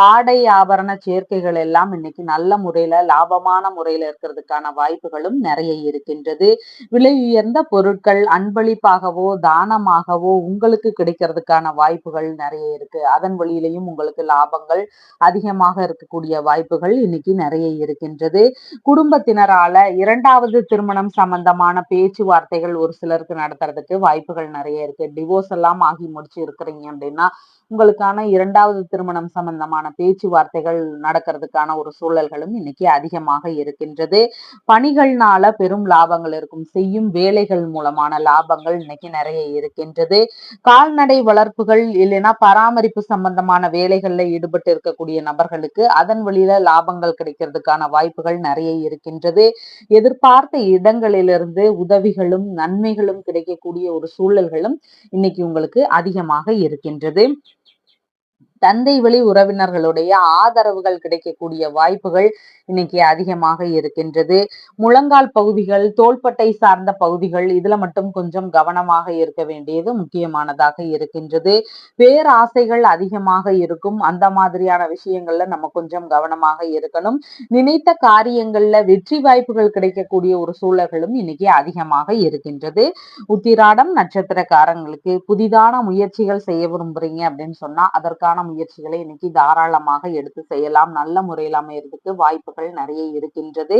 ஆடை ஆபரண சேர்க்கைகள் எல்லாம் இன்னைக்கு நல்ல முறையில லாபமான முறையில இருக்கிறதுக்கான வாய்ப்புகளும் நிறைய இருக்கின்றது. விலை உயர்ந்த பொருட்கள் அன்பளிப்பாகவோ தானமாகவோ உங்களுக்கு கிடைக்கிறதுக்கான வாய்ப்புகள் நிறைய இருக்கு. அதன் வழியிலையும் உங்களுக்கு லாபங்கள் அதிகமாக இருக்கக்கூடிய வாய்ப்புகள் இன்னைக்கு நிறைய இருக்கின்றது. குடும்பத்தினரால இரண்டாவது திருமணம் சம்பந்தமான பேச்சுவார்த்தைகள் ஒரு சிலருக்கு நடத்துறதுக்கு வாய்ப்புகள் நிறைய இருக்கு. டிவோர்ஸ் எல்லாம் ஆகி முடிச்சு இருக்கிறீங்க அப்படின்னா உங்களுக்கான இரண்டாவது திருமணம் சம்பந்தமான பேச்சுவார்த்தைகள் நடக்கிறதுக்கான ஒரு சூழல்களும் இன்னைக்கு அதிகமாக இருக்கின்றது. பணிகள்னால பெரும் லாபங்கள் இருக்கும். செய்யும் வேலைகள் மூலமான லாபங்கள் இன்னைக்கு நிறைய இருக்கின்றது. கால்நடை வளர்ப்புகள் இல்லைன்னா பராமரிப்பு சம்பந்தமான வேலைகள்ல ஈடுபட்டு இருக்கக்கூடிய நபர்களுக்கு அதன் வழியில லாபங்கள் கிடைக்கிறதுக்கான வாய்ப்புகள் நிறைய இருக்கின்றது. எதிர்பார்த்த இடங்களிலிருந்து உதவிகளும் நன்மைகளும் கிடைக்கக்கூடிய ஒரு சூழல்களும் இன்னைக்கு உங்களுக்கு அதிகமாக இருக்கின்றது. தந்தை வழி உறவினர்களுடைய ஆதரவுகள் கிடைக்கக்கூடிய வாய்ப்புகள் இன்னைக்கு அதிகமாக இருக்கின்றது. முழங்கால் பகுதிகள் தோள்பட்டை சார்ந்த பகுதிகள் இதுல மட்டும் கொஞ்சம் கவனமாக இருக்க வேண்டியது முக்கியமானதாக இருக்கின்றது. பேராசைகள் அதிகமாக இருக்கும். அந்த மாதிரியான விஷயங்கள்ல நம்ம கொஞ்சம் கவனமாக இருக்கணும். நினைத்த காரியங்கள்ல வெற்றி வாய்ப்புகள் கிடைக்கக்கூடிய ஒரு சூழல்களும் இன்னைக்கு அதிகமாக இருக்கின்றது. உத்திராடம் நட்சத்திரக்காரங்களுக்கு புதிதான முயற்சிகள் செய்ய விரும்புறீங்க அப்படின்னு சொன்னா அதற்கான முயற்சிகளை இன்னைக்கு தாராளமாக எடுத்து செய்யலாம். நல்ல முறையில் அமையறதுக்கு வாய்ப்புகள் நிறைய இருக்கின்றது.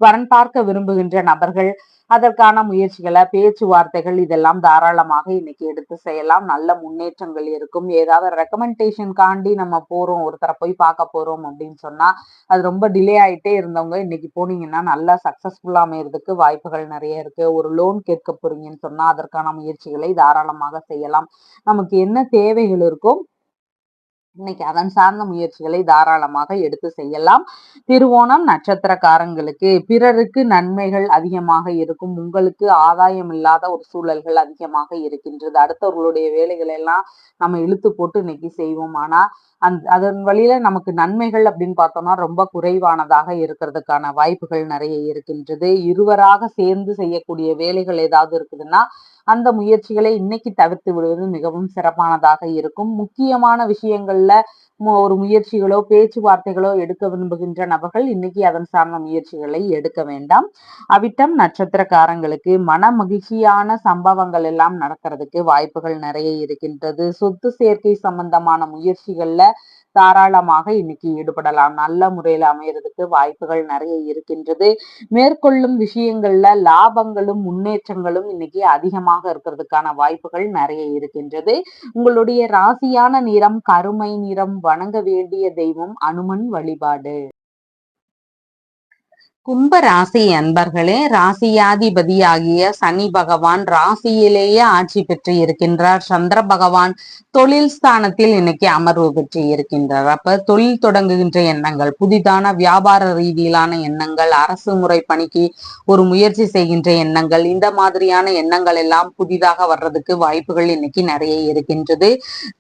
வரன் பார்க்க விரும்புகின்ற நபர்கள் அதற்கான முயற்சிகளை பேச்சுவார்த்தைகள் இதெல்லாம் தாராளமாக இன்னைக்கு எடுத்து செய்யலாம். நல்ல முன்னேற்றங்கள் இருக்கும். ஏதாவது ரெக்கமெண்டேஷன் காண்டி நம்ம போறோம், ஒருத்தரை போய் பார்க்க போறோம் அப்படின்னு சொன்னா அது ரொம்ப டிலே ஆயிட்டே இருந்தவங்க இன்னைக்கு போனீங்கன்னா நல்லா சக்சஸ்ஃபுல்லா அமையறதுக்கு வாய்ப்புகள் நிறைய இருக்கு. ஒரு லோன் கேட்க போறீங்கன்னு சொன்னா அதற்கான முயற்சிகளை தாராளமாக செய்யலாம். நமக்கு என்ன தேவைகள் இருக்கோ இன்னைக்கு அதன் சார்ந்த முயற்சிகளை தாராளமாக எடுத்து செய்யலாம். திருவோணம் நட்சத்திரக்காரங்களுக்கு பிறருக்கு நன்மைகள் அதிகமாக இருக்கும். உங்களுக்கு ஆதாயம் இல்லாத ஒரு சூழல்கள் அதிகமாக இருக்கின்றது. அடுத்தவர்களுடைய வேலைகளை எல்லாம் நம்ம இழுத்து போட்டு இன்னைக்கு செய்வோம். ஆனா அதன் வழியில நமக்கு நன்மைகள் அப்படின்னு பார்த்தோம்னா ரொம்ப குறைவானதாக இருக்கிறதுக்கான வாய்ப்புகள் நிறைய இருக்கின்றது. இருவராக சேர்ந்து செய்யக்கூடிய வேலைகள் ஏதாவது இருக்குதுன்னா அந்த முயற்சிகளை இன்னைக்கு தவிர்த்து விடுவது மிகவும் சிறப்பானதாக இருக்கும். முக்கியமான விஷயங்கள்ல ஒரு முயற்சிகளோ பேச்சுவார்த்தைகளோ எடுக்க விரும்புகின்ற நபர்கள் இன்னைக்கு அதன் சார்ந்த முயற்சிகளை எடுக்க வேண்டாம். அவிட்டம் நட்சத்திரக்காரங்களுக்கு மன மகிழ்ச்சியான சம்பவங்கள் எல்லாம் நடக்கிறதுக்கு வாய்ப்புகள் நிறைய இருக்கின்றது. சொத்து சேர்க்கை சம்பந்தமான முயற்சிகள்ல தாராளமாக இன்னைக்கு ஈடுபடலாம். நல்ல முறையில் அமையறதுக்கு வாய்ப்புகள் நிறைய இருக்கின்றது. மேற்கொள்ளும் விஷயங்கள்ல லாபங்களும் முன்னேற்றங்களும் இன்னைக்கு அதிகமாக இருக்கிறதுக்கான வாய்ப்புகள் நிறைய இருக்கின்றது. உங்களுடைய ராசியான நிறம் கருமை நிறம். வணங்க வேண்டிய தெய்வம் அனுமன் வழிபாடு. கும்ப ராசி அன்பர்களே, ராசியாதிபதியாகிய சனி பகவான் ராசியிலேயே ஆட்சி பெற்று இருக்கின்றார். சந்திர பகவான் தொழில் ஸ்தானத்தில் இன்னைக்கு அமர்வு பெற்று இருக்கின்றார். அப்ப தொழில் தொடங்குகின்ற எண்ணங்கள், புதிதான வியாபார ரீதியிலான எண்ணங்கள், அரசு முறை பணிக்கு ஒரு முயற்சி செய்கின்ற எண்ணங்கள், இந்த மாதிரியான எண்ணங்கள் எல்லாம் புதிதாக வர்றதுக்கு வாய்ப்புகள் இன்னைக்கு நிறைய இருக்கின்றது.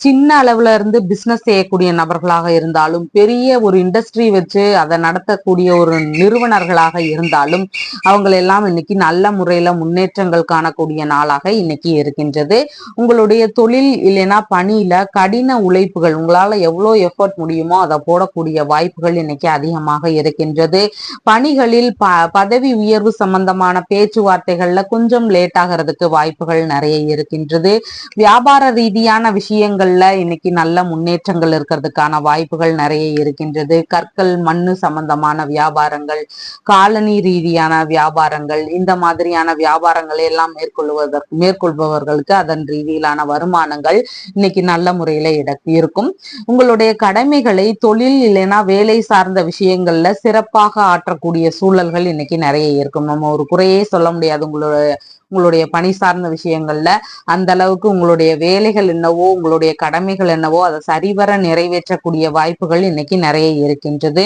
சின்ன அளவுல இருந்து பிசினஸ் செய்யக்கூடிய நபர்களாக இருந்தாலும், பெரிய ஒரு இண்டஸ்ட்ரி வச்சு அதை நடத்தக்கூடிய ஒரு நிறுவனர்கள் இருந்தாலும் அவங்களெல்லாம் இன்னைக்கு நல்ல முறையில முன்னேற்றங்கள் காணக்கூடிய நாளாக இன்னைக்கு இருக்கின்றது. உங்களுடைய தொழில் இல்லைன்னா பணியில கடின உழைப்புகள், உங்களால எவ்வளவு எஃபர்ட் முடியுமோ அதை போடக்கூடிய வாய்ப்புகள் இன்னைக்கு அதிகமாக இருக்கின்றது. பணிகளில் பதவி உயர்வு சம்பந்தமான பேச்சுவார்த்தைகள்ல கொஞ்சம் லேட் ஆகிறதுக்கு வாய்ப்புகள் நிறைய இருக்கின்றது. வியாபார ரீதியான விஷயங்கள்ல இன்னைக்கு நல்ல முன்னேற்றங்கள் இருக்கிறதுக்கான வாய்ப்புகள் நிறைய இருக்கின்றது. கற்கள் மண்ணு சம்பந்தமான வியாபாரங்கள், காலனி ரீதியான வியாபாரங்கள், இந்த மாதிரியான வியாபாரங்களை எல்லாம் மேற்கொள்பவர்களுக்கு அதன் ரீதியிலான வருமானங்கள் இன்னைக்கு நல்ல முறையில இருக்கும். உங்களுடைய கடமைகளை தொழில் இல்லைன்னா வேலை சார்ந்த விஷயங்கள்ல சிறப்பாக ஆற்றக்கூடிய சூழல்கள் இன்னைக்கு நிறைய இருக்கும். நம்ம ஒரு குறையே சொல்ல முடியாது. உங்களுடைய பணி சார்ந்த விஷயங்கள்ல அந்த அளவுக்கு உங்களுடைய வேலைகள் என்னவோ, உங்களுடைய கடமைகள் என்னவோ அதை சரிவர நிறைவேற்றக்கூடிய வாய்ப்புகள் இன்னைக்கு நிறைய இருக்கின்றது.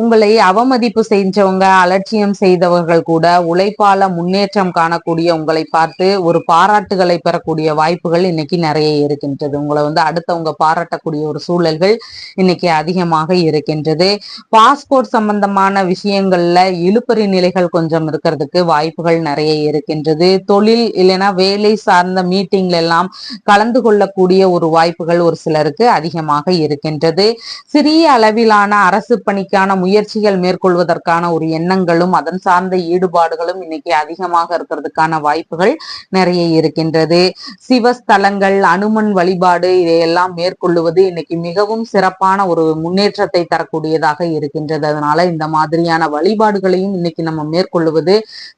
உங்களை அவமதிப்பு செஞ்சவங்க, அலட்சியம் செய்தவர்கள் கூட உழைப்பால முன்னேற்றம் காணக்கூடிய உங்களை பார்த்து ஒரு பாராட்டுகளை பெறக்கூடிய வாய்ப்புகள் இன்னைக்கு நிறைய இருக்கின்றது. உங்களை அடுத்தவங்க பாராட்டக்கூடிய ஒரு சூழல்கள் இன்னைக்கு அதிகமாக இருக்கின்றது. பாஸ்போர்ட் சம்பந்தமான விஷயங்கள்ல இழுபறி நிலைகள் கொஞ்சம் இருக்கிறதுக்கு வாய்ப்புகள் நிறைய இருக்கின்றது. தொழில் இல்லைன்னா வேலை சார்ந்த மீட்டிங்ல எல்லாம் கலந்து கொள்ளக்கூடிய ஒரு வாய்ப்புகள் ஒரு சிலருக்கு அதிகமாக இருக்கின்றது. சிறிய அளவிலான அரசு பணிக்கான முயற்சிகள் மேற்கொள்வதற்கான ஒரு எண்ணங்களும் அதன் சார்ந்த ஈடுபாடுகளும் இன்னைக்கு அதிகமாக இருக்கிறதுக்கான வாய்ப்புகள் நிறைய இருக்கின்றது. சிவஸ்தலங்கள், அனுமன் வழிபாடு இதையெல்லாம் மேற்கொள்ளுவது இன்னைக்கு மிகவும் சிறப்பான ஒரு முன்னேற்றத்தை தரக்கூடியதாக இருக்கின்றது. அதனால இந்த மாதிரியான வழிபாடுகளையும் இன்னைக்கு நம்ம மேற்கொள்ளுவது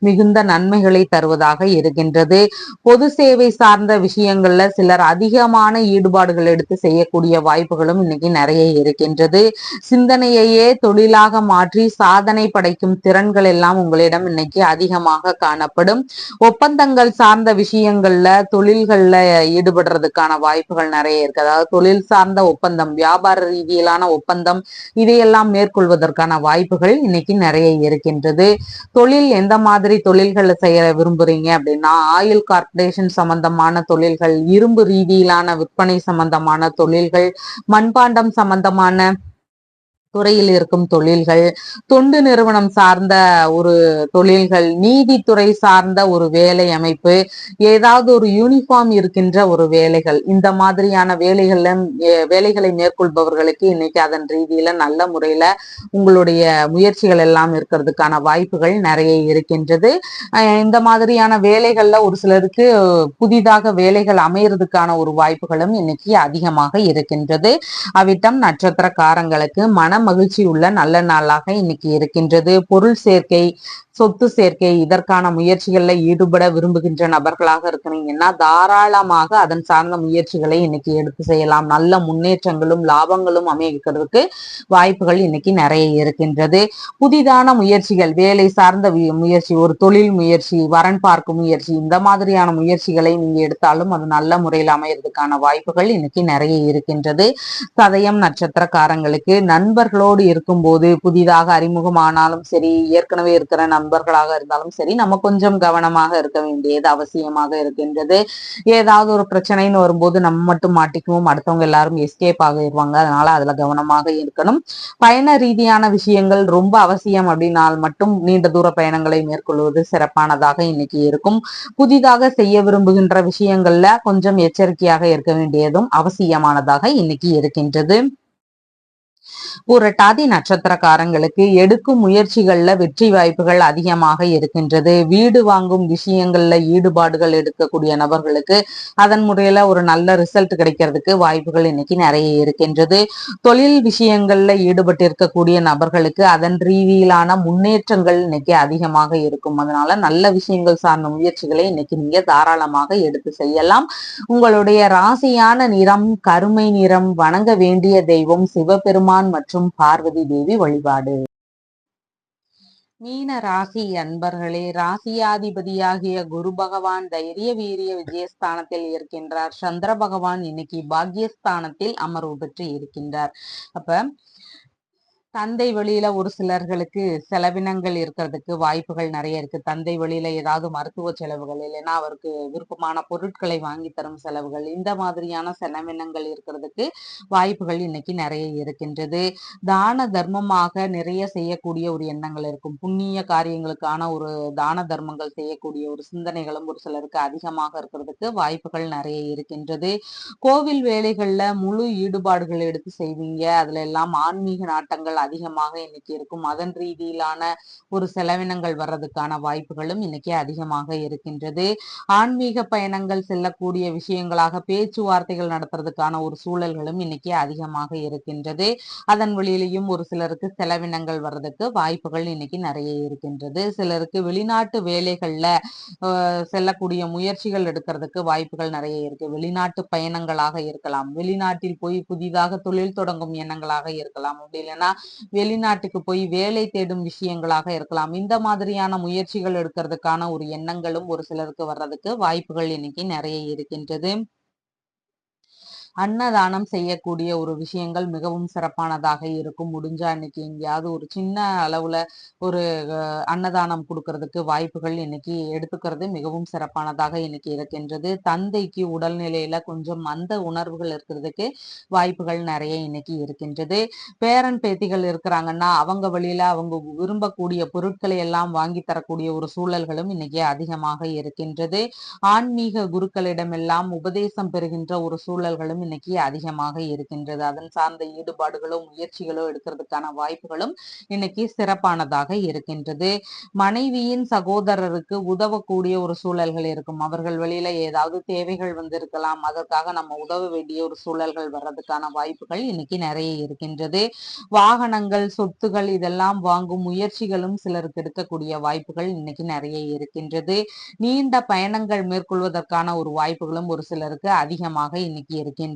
மிகுந்த நன்மைகளை தருவதாக இருக்கின்றது. பொது சேவை சார்ந்த விஷயங்கள்ல சிலர் அதிகமான ஈடுபாடுகள் எடுத்து செய்யக்கூடிய வாய்ப்புகளும் இன்னைக்கு நிறைய இருக்கின்றது. சிந்தனையையே தொழிலாக மாற்றி சாதனை படைக்கும் திறன்கள் எல்லாம் உங்களிடம் இன்னைக்கு அதிகமாக காணப்படும். ஒப்பந்தங்கள் சார்ந்த விஷயங்கள்ல தொழில்கள்ல ஈடுபடுறதுக்கான வாய்ப்புகள் நிறைய இருக்கு. அதாவது தொழில் சார்ந்த ஒப்பந்தம், வியாபார ரீதியிலான ஒப்பந்தம், இதையெல்லாம் மேற்கொள்வதற்கான வாய்ப்புகள் இன்னைக்கு நிறைய இருக்கின்றது. தொழில் எந்த மாதிரி தொழில்களை செய்ய விரும்புறீங்க அப்படின்னா, ஆயில் கார்பரேஷன் சம்பந்தமான தொழில்கள், இரும்பு ரீதியிலான விற்பனை சம்பந்தமான தொழில்கள், மண்பாண்டம் சம்பந்தமான துறையில் இருக்கும் தொழில்கள், தொண்டு நிறுவனம் சார்ந்த ஒரு தொழில்கள், நீதித்துறை சார்ந்த ஒரு வேலை அமைப்பு, ஏதாவது ஒரு யூனிஃபார்ம் இருக்கின்ற ஒரு வேலைகள், இந்த மாதிரியான வேலைகளை மேற்கொள்பவர்களுக்கு இன்னைக்கு அதன் ரீதியில நல்ல முறையில உங்களுடைய முயற்சிகள் எல்லாம் இருக்கிறதுக்கான வாய்ப்புகள் நிறைய இருக்கின்றது. இந்த மாதிரியான வேலைகள்ல ஒரு சிலருக்கு புதிதாக வேலைகள் அமையறதுக்கான ஒரு வாய்ப்புகளும் இன்னைக்கு அதிகமாக இருக்கின்றது. அவிட்டம் நட்சத்திரக்காரங்களுக்கு மன மகிழ்ச்சி உள்ள நல்ல நாளாக இன்னைக்கு இருக்கின்றது. பொருள் சேர்க்கை, சொத்து சேர்க்கை, இதற்கான முயற்சிகள்ல ஈடுபட விரும்புகின்ற நபர்களாக இருக்கிறீங்கன்னா தாராளமாக அதன் சார்ந்த முயற்சிகளை இன்னைக்கு எடுத்து செய்யலாம். நல்ல முன்னேற்றங்களும் லாபங்களும் அமைக்கிறதுக்கு வாய்ப்புகள் இன்னைக்கு நிறைய இருக்கின்றது. புதிதான முயற்சிகள், வேலை சார்ந்த முயற்சி, ஒரு தொழில் முயற்சி, வரன் பார்க்கும் முயற்சி, இந்த மாதிரியான முயற்சிகளை நீங்க எடுத்தாலும் அது நல்ல முறையில் அமையறதுக்கான வாய்ப்புகள் இன்னைக்கு நிறைய இருக்கின்றது. சதயம் நட்சத்திரக்காரங்களுக்கு நண்பர்களோடு இருக்கும்போது, புதிதாக அறிமுகமானாலும் சரி, ஏற்கனவே இருக்கிற நண்பர்களாக இருந்தாலும் சரி, நம்ம கொஞ்சம் கவனமாக இருக்க வேண்டியது அவசியமாக இருக்கின்றது. ஏதாவது ஒரு பிரச்சனைன்னு வரும்போது நம்ம மட்டும் மாட்டிக்குவோம், அடுத்தவங்க எல்லாரும் எஸ்கேப் ஆகிடுவாங்க. அதனால அதுல கவனமாக இருக்கணும். பயண ரீதியான விஷயங்கள் ரொம்ப அவசியம் அப்படின்னால் மட்டும் நீண்ட தூர பயணங்களை மேற்கொள்வது சிறப்பானதாக இன்னைக்கு இருக்கும். புதிதாக செய்ய விரும்புகின்ற விஷயங்கள்ல கொஞ்சம் எச்சரிக்கையாக இருக்க வேண்டியதும் அவசியமானதாக இன்னைக்கு இருக்கின்றது. புரட்டாதி நட்சத்திரக்காரங்களுக்கு எடுக்கும் முயற்சிகள்ல வெற்றி வாய்ப்புகள் அதிகமாக இருக்கின்றது. வீடு வாங்கும் விஷயங்கள்ல ஈடுபாடுகள் எடுக்கக்கூடிய நபர்களுக்கு அதன் முறையில ஒரு நல்ல ரிசல்ட் கிடைக்கிறதுக்கு வாய்ப்புகள் இன்னைக்கு நிறைய இருக்கின்றது. தொழில் விஷயங்கள்ல ஈடுபட்டு இருக்கக்கூடிய நபர்களுக்கு அதன் ரீதியிலான முன்னேற்றங்கள் இன்னைக்கு அதிகமாக இருக்கும். அதனால நல்ல விஷயங்கள் சார்ந்த முயற்சிகளை இன்னைக்கு நீங்க தாராளமாக எடுத்து செய்யலாம். உங்களுடைய ராசியான நிறம் கருமை நிறம். வணங்க வேண்டிய தெய்வம் சிவபெருமான் மற்றும் பார்வதி தேவி வழிபாடு. மீன ராசி அன்பர்களே, ராசியாதிபதியாகிய குரு பகவான் தைரிய வீரிய விஜயஸ்தானத்தில் இருக்கின்றார். சந்திர பகவான் இன்னைக்கு பாக்யஸ்தானத்தில் அமர்வு பெற்று இருக்கின்றார். அப்ப தந்தை வழியில ஒரு சிலர்களுக்கு செலவினங்கள் இருக்கிறதுக்கு வாய்ப்புகள் நிறைய இருக்கு. தந்தை வழியில ஏதாவது மருத்துவ செலவுகள், இல்லைன்னா அவருக்கு விருப்பமான பொருட்களை வாங்கி தரும் செலவுகள், இந்த மாதிரியான செலவினங்கள் இருக்கிறதுக்கு வாய்ப்புகள் இன்னைக்கு நிறைய இருக்கின்றது. தான தர்மமாக நிறைய செய்யக்கூடிய ஒரு எண்ணங்கள் இருக்கும். புண்ணிய காரியங்களுக்கான ஒரு தான தர்மங்கள் செய்யக்கூடிய ஒரு சிந்தனைகளும் ஒரு சிலருக்கு அதிகமாக இருக்கிறதுக்கு வாய்ப்புகள் நிறைய இருக்கின்றது. கோவில் வேலைகள்ல முழு ஈடுபாடுகள் எடுத்து செய்வீங்க. அதுல எல்லாம் ஆன்மீக நாட்டங்கள் அதிகமாக இன்னைக்கு இருக்கும். அதன் ரீதியிலான ஒரு செலவினங்கள் வர்றதுக்கான வாய்ப்புகளும் இன்னைக்கு அதிகமாக இருக்கின்றது. ஆன்மீக பயணங்கள் செல்லக்கூடிய விஷயங்களாக பேச்சுவார்த்தைகள் நடத்துறதுக்கான ஒரு சூழல்களும் இன்னைக்கு அதிகமாக இருக்கின்றது. அதன் வழியிலையும் ஒரு சிலருக்கு செலவினங்கள் வர்றதுக்கு வாய்ப்புகள் இன்னைக்கு நிறைய இருக்கின்றது. சிலருக்கு வெளிநாட்டு வேலைகள்ல செல்லக்கூடிய முயற்சிகள் எடுக்கிறதுக்கு வாய்ப்புகள் நிறைய இருக்கு. வெளிநாட்டு பயணங்களாக இருக்கலாம், வெளிநாட்டில் போய் புதிதாக தொழில் தொடங்கும் எண்ணங்களாக இருக்கலாம், அப்படி இல்லைன்னா வெளிநாட்டுக்கு போய் வேலை தேடும் விஷயங்களாக இருக்கலாம். இந்த மாதிரியான முயற்சிகள் எடுக்கிறதுக்கான ஒரு எண்ணங்களும் ஒரு சிலருக்கு வர்றதுக்கு வாய்ப்புகள் இன்னைக்கு நிறைய இருக்கின்றது. அன்னதானம் செய்யக்கூடிய ஒரு விஷயங்கள் மிகவும் சிறப்பானதாக இருக்கும். முடிஞ்சா இன்னைக்கு எங்கேயாவது ஒரு சின்ன அளவுல ஒரு அன்னதானம் கொடுக்கறதுக்கு வாய்ப்புகள் இன்னைக்கு எடுத்துக்கிறது மிகவும் சிறப்பானதாக இன்னைக்கு இருக்கின்றது. தந்தைக்கு உடல்நிலையில கொஞ்சம் மந்த உணர்வுகள் இருக்கிறதுக்கு வாய்ப்புகள் நிறைய இன்னைக்கு இருக்கின்றது. பேரன் பேத்திகள் இருக்கிறாங்கன்னா அவங்க வழியில அவங்க விரும்பக்கூடிய பொருட்களை எல்லாம் வாங்கி தரக்கூடிய ஒரு சூழல்களும் இன்னைக்கு அதிகமாக இருக்கின்றது. ஆன்மீக குருக்களிடமெல்லாம் உபதேசம் பெறுகின்ற ஒரு சூழல்களும் இன்னைக்கு அதிகமாக இருக்கின்றது. அதன் சார்ந்த ஈடுபாடுகளோ முயற்சிகளோ எடுக்கிறதுக்கான வாய்ப்புகளும் இன்னைக்கு சிறப்பானதாக இருக்கின்றது. மனைவியின் சகோதரருக்கு உதவக்கூடிய ஒரு சூழல்கள் இருக்கும். அவர்கள் வெளியில ஏதாவது தேவைகள் வந்திருக்கலாம், அதற்காக நம்ம உதவ வேண்டிய ஒரு சூழல்கள் வர்றதுக்கான வாய்ப்புகள் இன்னைக்கு நிறைய இருக்கின்றது. வாகனங்கள், சொத்துகள் இதெல்லாம் வாங்கும் முயற்சிகளும் சிலருக்கு எடுக்கக்கூடிய வாய்ப்புகள் இன்னைக்கு நிறைய இருக்கின்றது. நீண்ட பயணங்கள் மேற்கொள்வதற்கான ஒரு வாய்ப்புகளும் ஒரு சிலருக்கு அதிகமாக இன்னைக்கு இருக்கின்றது.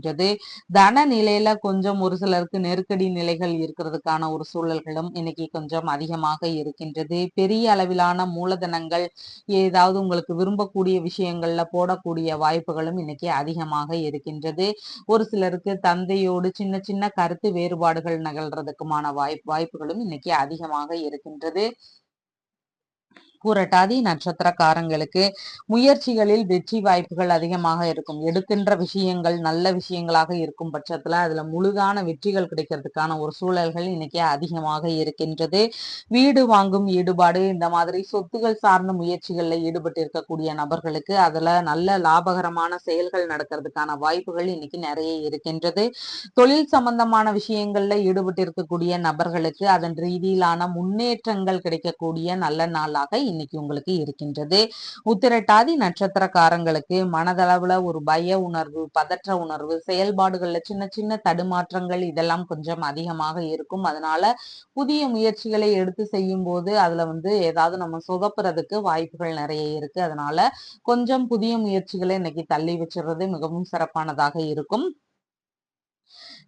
தன நிலையில கொஞ்சம் ஒரு சிலருக்கு நெருக்கடி நிலைகள் இருக்கிறதுக்கான ஒரு சூழல்களும் இன்னைக்கு கொஞ்சம் அதிகமாக இருக்கின்றது. பெரிய அளவிலான மூலதனங்கள் ஏதாவது உங்களுக்கு விரும்பக்கூடிய விஷயங்கள்ல போடக்கூடிய வாய்ப்புகளும் இன்னைக்கு அதிகமாக இருக்கின்றது. ஒரு சிலருக்கு தந்தையோடு சின்ன சின்ன கருத்து வேறுபாடுகள் நிகழ்றதுக்குமான வாய்ப்புகளும் இன்னைக்கு அதிகமாக இருக்கின்றது. பூரட்டாதி நட்சத்திரக்காரங்களுக்கு முயற்சிகளில் வெற்றி வாய்ப்புகள் அதிகமாக இருக்கும். எடுக்கின்ற விஷயங்கள் நல்ல விஷயங்களாக இருக்கும் பட்சத்துல அதுல முழுதான வெற்றிகள் கிடைக்கிறதுக்கான ஒரு சூழல்கள் இன்னைக்கு அதிகமாக இருக்கின்றது. வீடு வாங்கும் ஈடுபாடு, இந்த மாதிரி சொத்துகள் சார்ந்த முயற்சிகள்ல ஈடுபட்டு இருக்கக்கூடிய நபர்களுக்கு அதுல நல்ல லாபகரமான செயல்கள் நடக்கிறதுக்கான வாய்ப்புகள் இன்னைக்கு நிறைய இருக்கின்றது. தொழில் சம்பந்தமான விஷயங்கள்ல ஈடுபட்டு இருக்கக்கூடிய நபர்களுக்கு அதன் ரீதியிலான முன்னேற்றங்கள் கிடைக்கக்கூடிய நல்ல நாளாக இன்னைக்கு உங்களுக்கு இருக்கின்றது. உத்திரட்டாதி நட்சத்திரக்காரங்களுக்கு மனதளவுல ஒரு பய உணர்வு, பதற்ற உணர்வு, செயல்பாடுகள்ல சின்ன சின்ன தடுமாற்றங்கள் இதெல்லாம் கொஞ்சம் அதிகமாக இருக்கும். அதனால புதிய முயற்சிகளை எடுத்து செய்யும் போது அதுல ஏதாவது நம்ம சொதப்புறதுக்கு வாய்ப்புகள் நிறைய இருக்கு. அதனால கொஞ்சம் புதிய முயற்சிகளை இன்னைக்கு தள்ளி வச்சிடுறது மிகவும் சிறப்பானதாக இருக்கும்.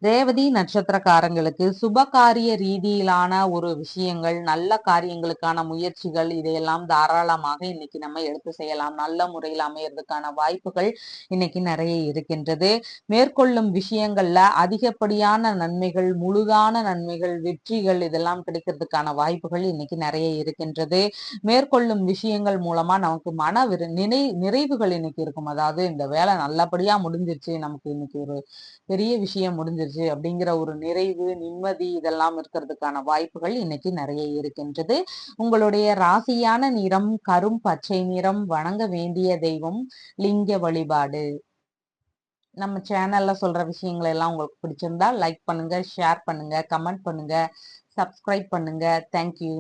ரேவதி நட்சத்திரக்காரங்களுக்கு சுபகாரிய ரீதியிலான ஒரு விஷயங்கள், நல்ல காரியங்களுக்கான முயற்சிகள் இதையெல்லாம் தாராளமாக இன்னைக்கு நம்ம எடுத்து செய்யலாம். நல்ல முறையில் அமையறதுக்கான வாய்ப்புகள் இன்னைக்கு நிறைய இருக்கின்றது. மேற்கொள்ளும் விஷயங்கள்ல அதிகப்படியான நன்மைகள், முழுதான நன்மைகள், வெற்றிகள் இதெல்லாம் கிடைக்கிறதுக்கான வாய்ப்புகள் இன்னைக்கு நிறைய இருக்கின்றது. மேற்கொள்ளும் விஷயங்கள் மூலமா நமக்கு நிறைவுகள் இன்னைக்கு இருக்கும். அதாவது இந்த வேலை நல்லபடியா முடிஞ்சிருச்சு, நமக்கு இன்னைக்கு ஒரு பெரிய விஷயம் முடிஞ்சிருச்சு அப்படிங்கிற ஒரு நிறைவு, நிம்மதி இதெல்லாம் இருக்கிறதுக்கான வாய்ப்புகள் இன்னைக்கு நிறைய இருக்கின்றது. உங்களுடைய ராசியான நிறம் கரும் பச்சை நிறம். வணங்க வேண்டிய தெய்வம் லிங்க வழிபாடு. நம்ம சேனல்ல சொல்ற விஷயங்கள் எல்லாம் உங்களுக்கு பிடிச்சிருந்தா லைக் பண்ணுங்க, ஷேர் பண்ணுங்க, கமெண்ட் பண்ணுங்க, சப்ஸ்கிரைப் பண்ணுங்க. தேங்க்யூ.